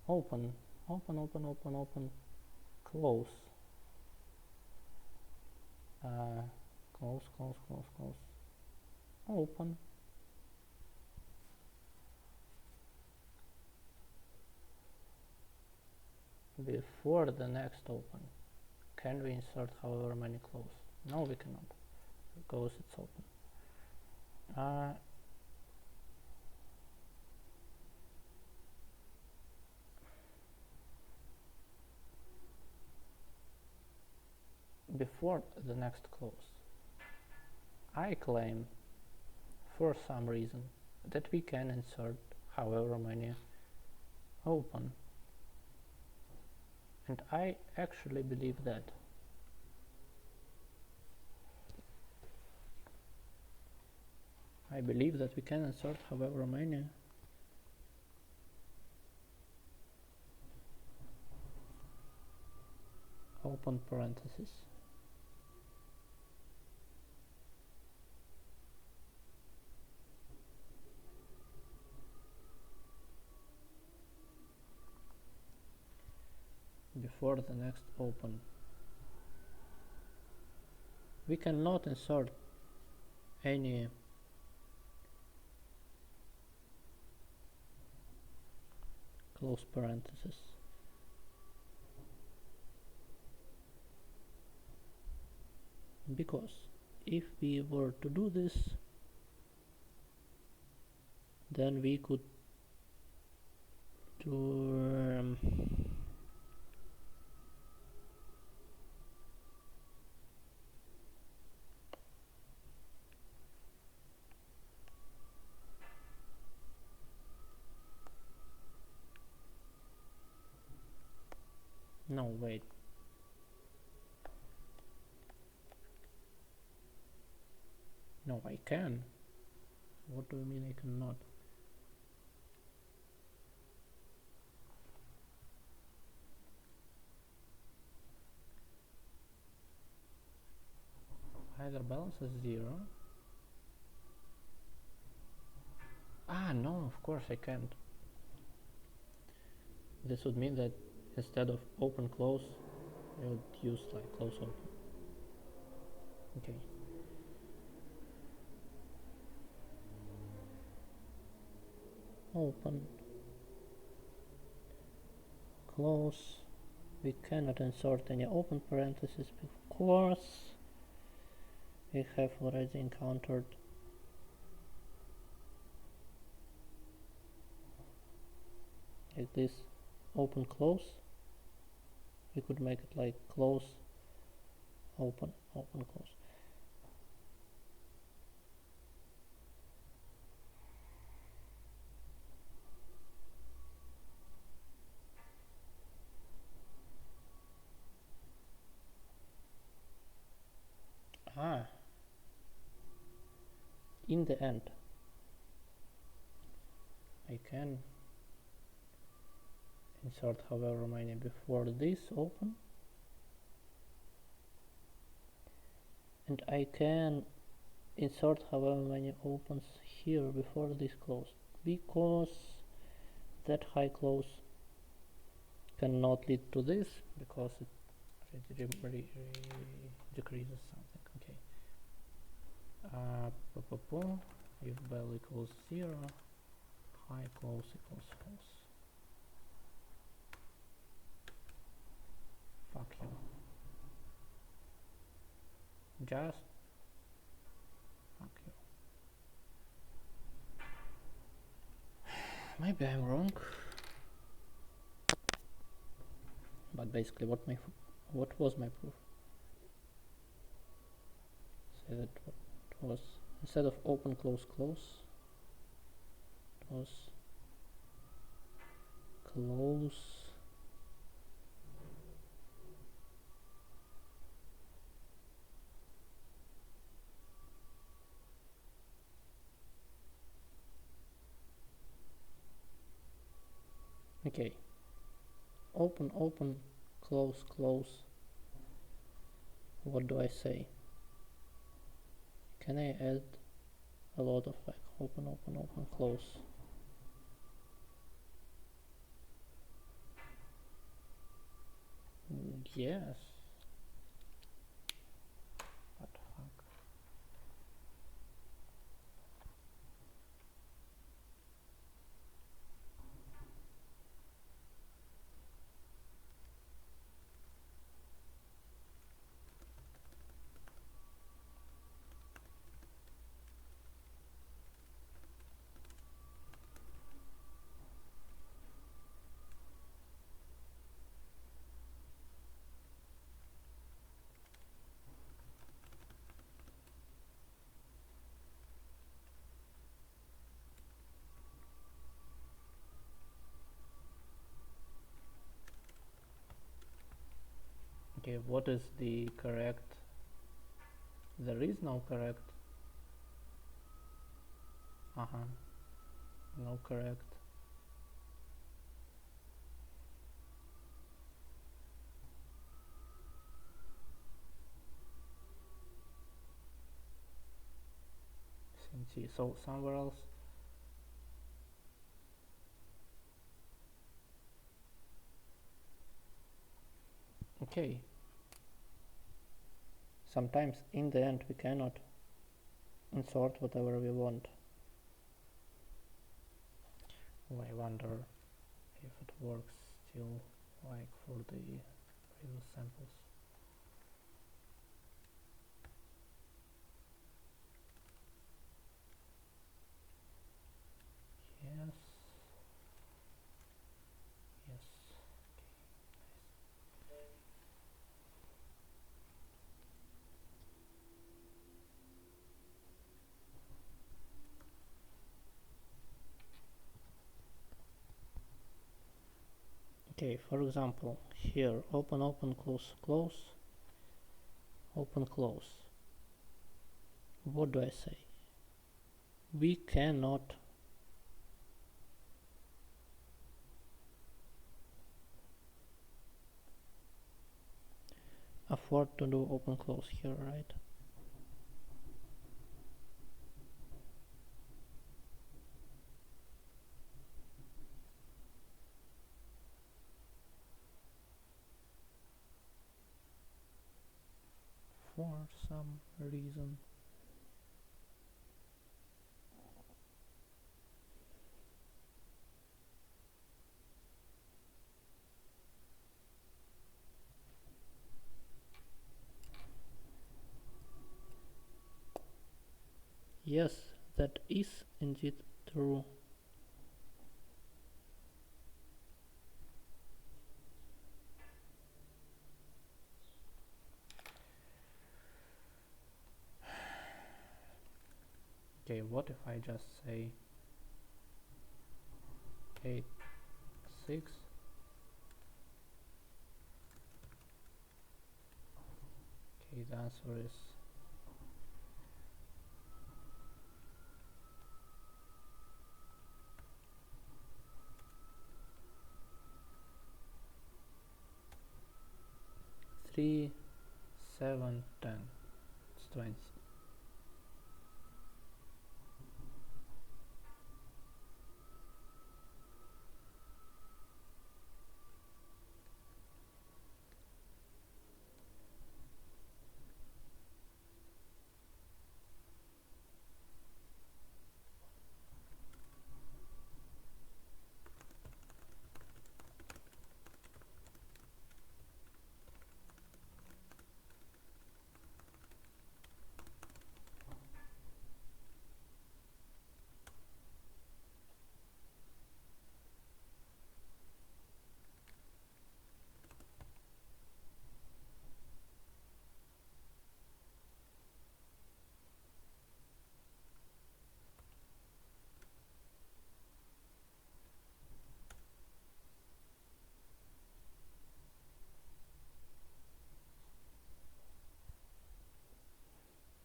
open, open, open, open, open, close, close, close, close, close, open. Before the next open, can we insert however many close? No, we cannot, because it's open. Before the next close, I claim for some reason that we can insert however many open, and I actually believe that. I believe that we can insert however many open parentheses. Before the next open. We cannot insert any close parentheses. Because if we were to do this, then we could do no, wait. No, I can. What do you mean I cannot? Either balance is 0. No, of course I can't. This would mean that instead of open close, I would use like close open. Okay. Open, close. We cannot insert any open parentheses because we have already encountered like this open close. We could make it like close, open, open, close. In the end, I can insert however many before this open, and I can insert however many opens here before this close, because that high close cannot lead to this because it decreases something. Okay. If bell equals 0, high close equals false. Fuck you. Just fuck you. Maybe I'm wrong, but basically what was my proof? Say that what was, instead of open close close, it was close okay, open, open, close, close, what do I say? Can I add a lot of like open, open, open, close? Yes. What the fuck? Okay, what is the correct? There is no correct. No correct. CNC. So somewhere else. Okay. Sometimes in the end we cannot insert whatever we want. Oh, I wonder if it works still like for the previous samples. Yes. Yes. Okay, for example, here open, open, close, close, open, close. What do I say? We cannot afford to do open, close here, right? For some reason. Yes, that is indeed true. Okay, what if I just say 8, 6? Okay, the answer is three, 7, 10. It's 20.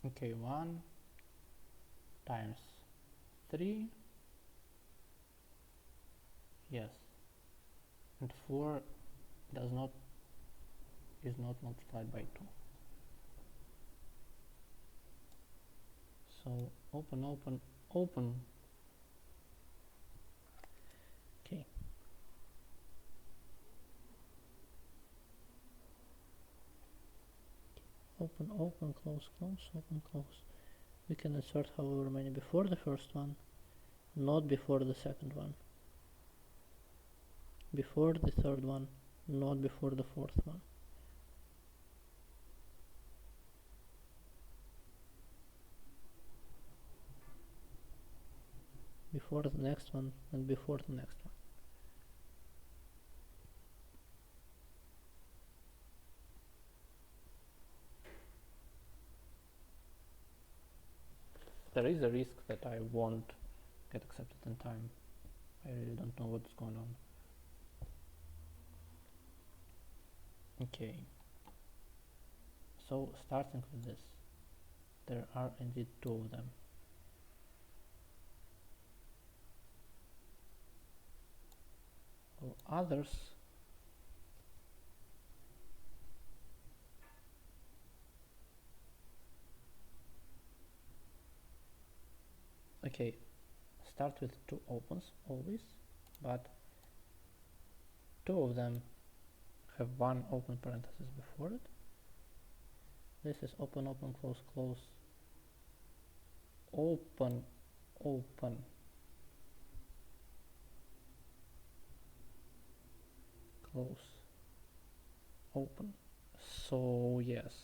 Okay, 1 times 3, yes, and 4 is not multiplied by 2. So open, open, open. Okay. Open, open, close, close, open, close. We can insert however many before the first one, not before the second one. Before the third one, not before the fourth one. Before the next one and before the next one. There is a risk that I won't get accepted in time. I really don't know what's going on. Okay. So starting with this, there are indeed two of them. Others, okay, start with two opens always, but two of them have one open parenthesis before it. This is open, open, close, close, open, open, close, open. So yes,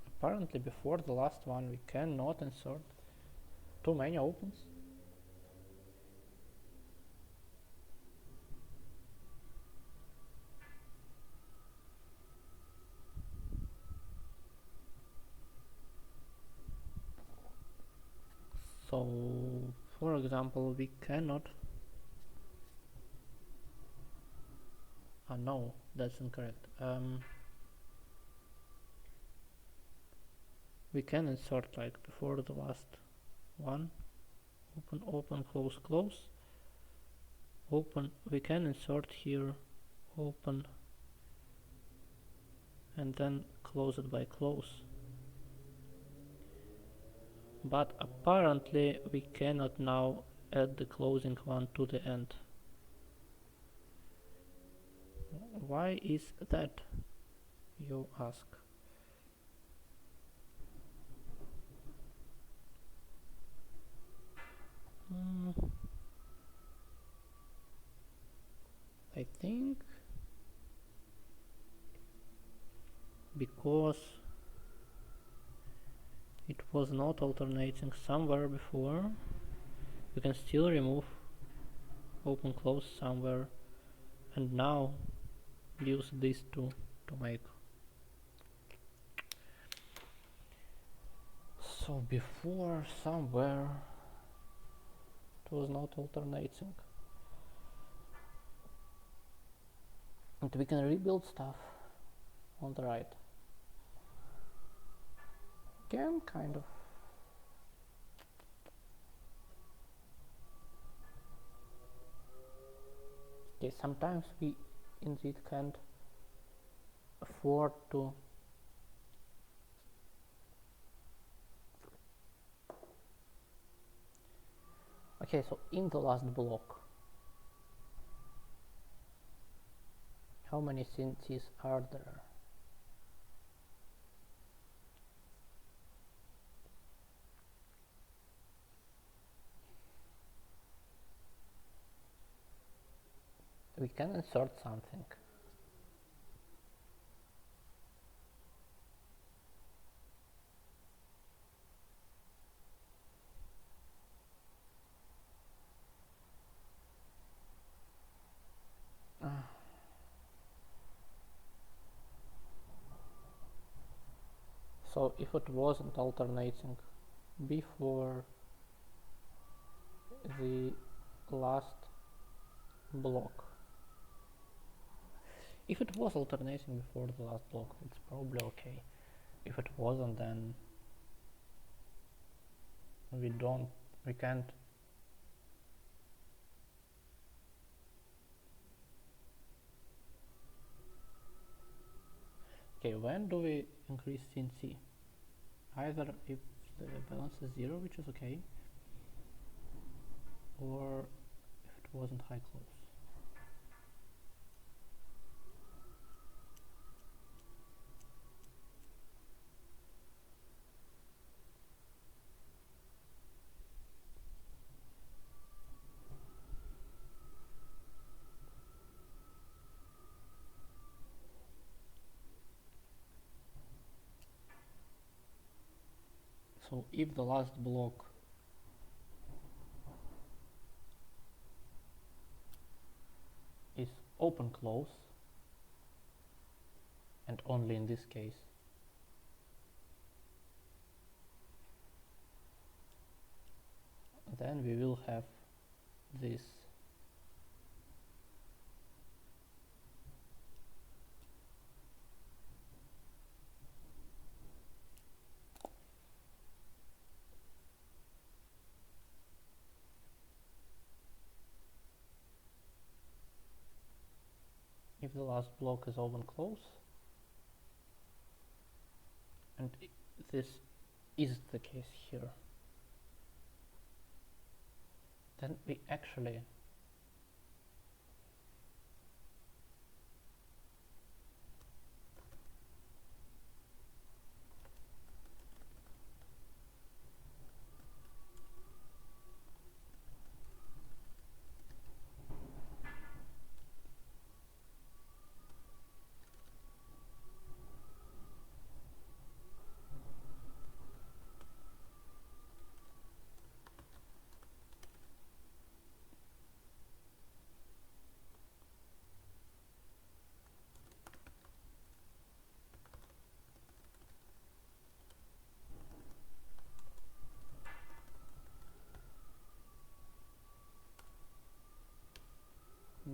apparently before the last one we cannot insert too many opens. So for example, we cannot, no, that's incorrect. We can insert like before the last one, open, open, close, close, open. We can insert here open and then close it by close, but apparently we cannot now add the closing one to the end. Why is that, you ask? I think because it was not alternating somewhere before, we can still remove open close somewhere and now use these two to make. So before somewhere it was not alternating, and we can rebuild stuff on the right again, kind of. Okay, sometimes we indeed can't afford to okay, so in the last block, how many synths are there? We can insert something. So if it wasn't alternating before the last block, if it was alternating before the last block, it's probably okay. If it wasn't, then we can't Okay, when do we increase CNC? Either if the balance is 0, which is okay, or if it wasn't high close. So if the last block is open close, and only in this case, then we will have this if the last block is open close, and this is the case here, then we actually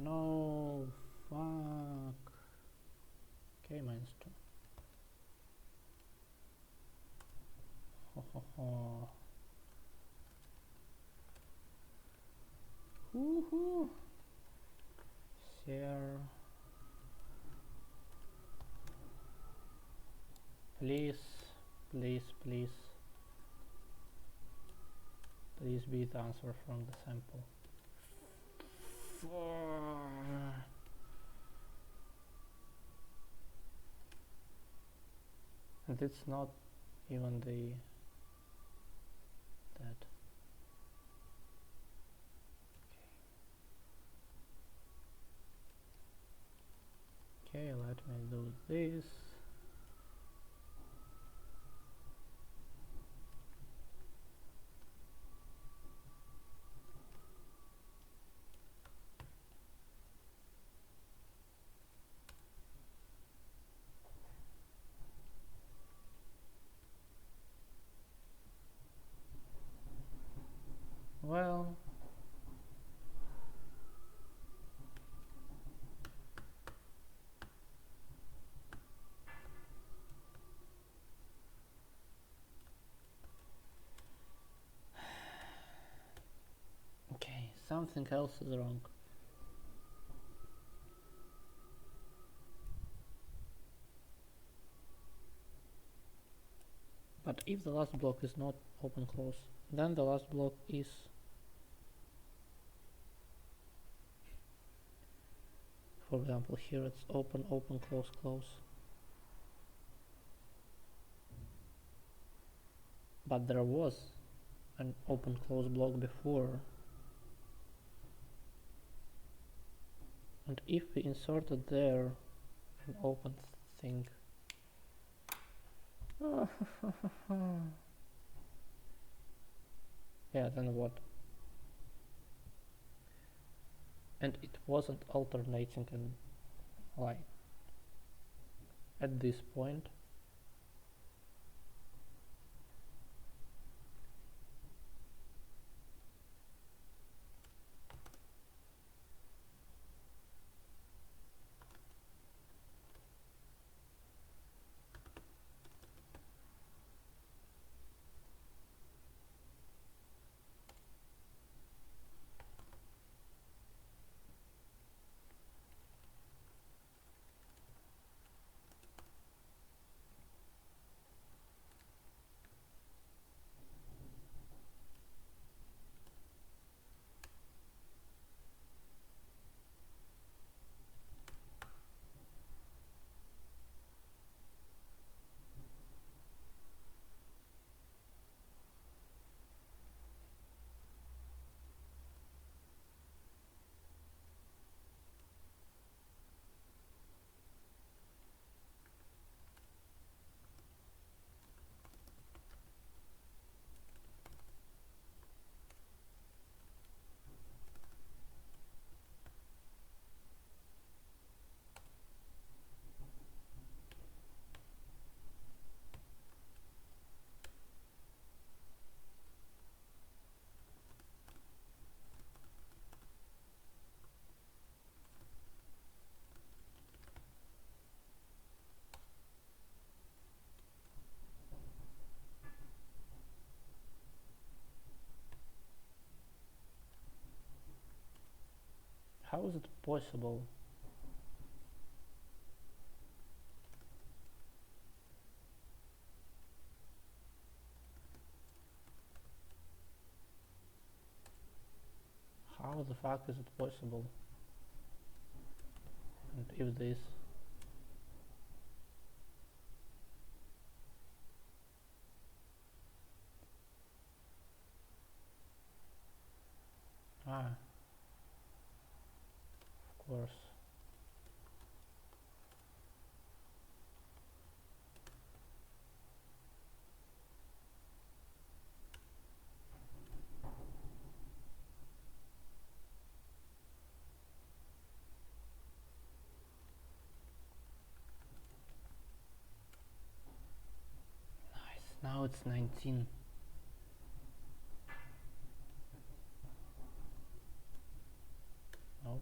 no fuck. Okay, -2. Ho ho ho. Woohoo! Share. Please, please, please. Please be the answer from the sample. And it's not even that. Okay, let me do this. Well, okay, something else is wrong. But if the last block is not open close, then the last block is for example here it's open, open, close, close. But there was an open close block before. And if we inserted there an open thing, yeah, then what? And it wasn't alternating in like at this point. how is it possible? How the fuck is it possible? And if this... Ah, of course. Nice, now it's 19. Nope.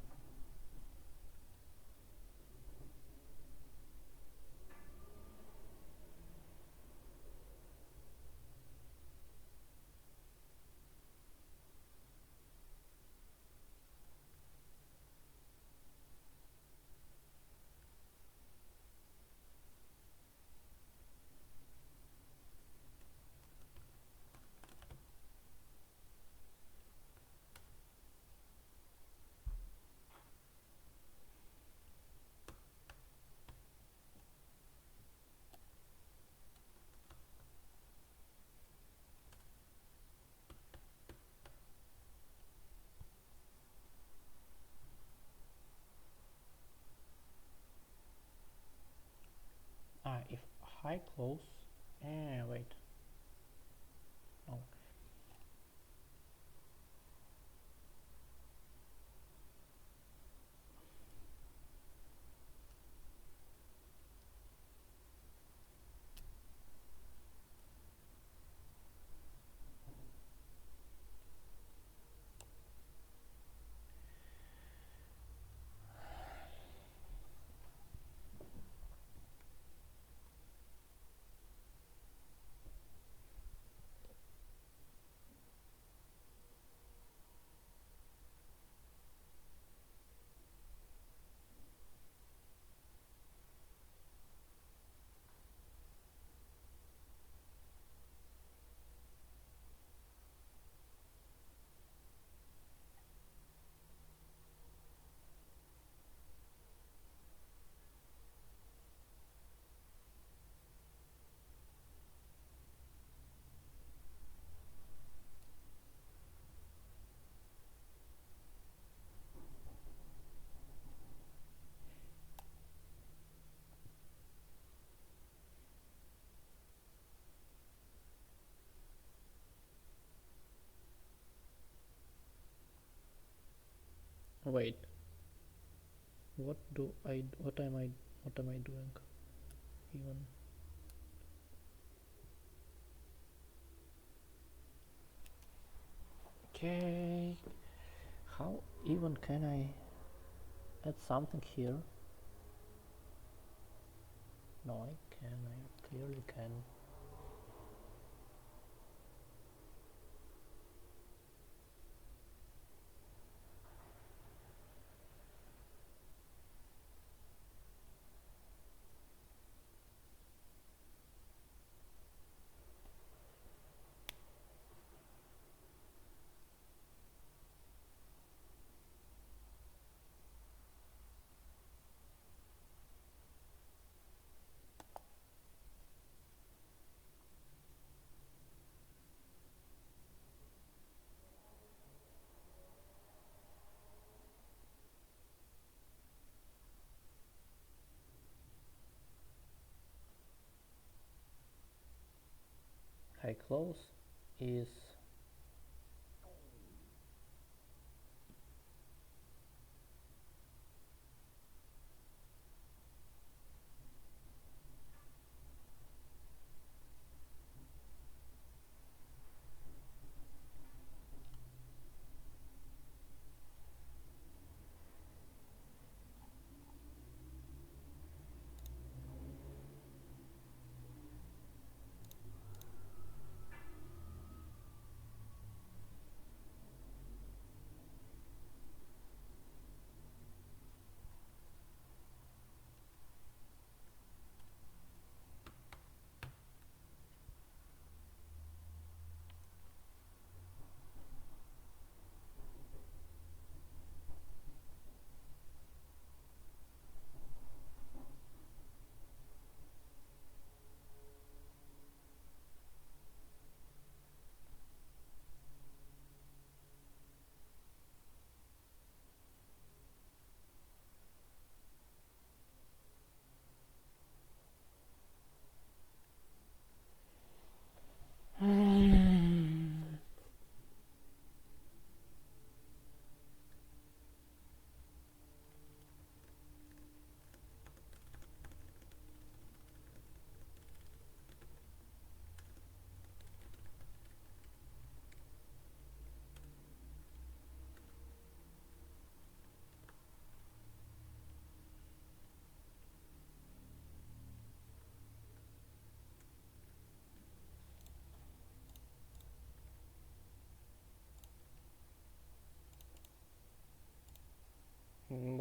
Ah, if high close... wait. No. Wait. What am I doing? Even... Okay, how even can I add something here? No, I clearly can. High close is...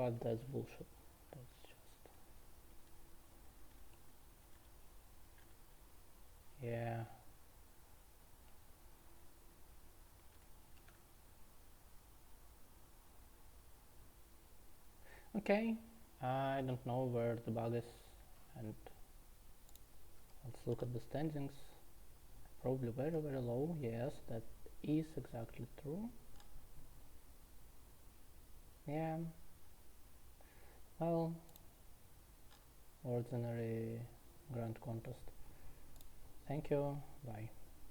but that's bullshit. That's just... yeah. Okay, I don't know where the bug is, and let's look at the standings. Probably very, very low. Yes, that is exactly true. Yeah. Well, ordinary grand contest. Thank you. Bye.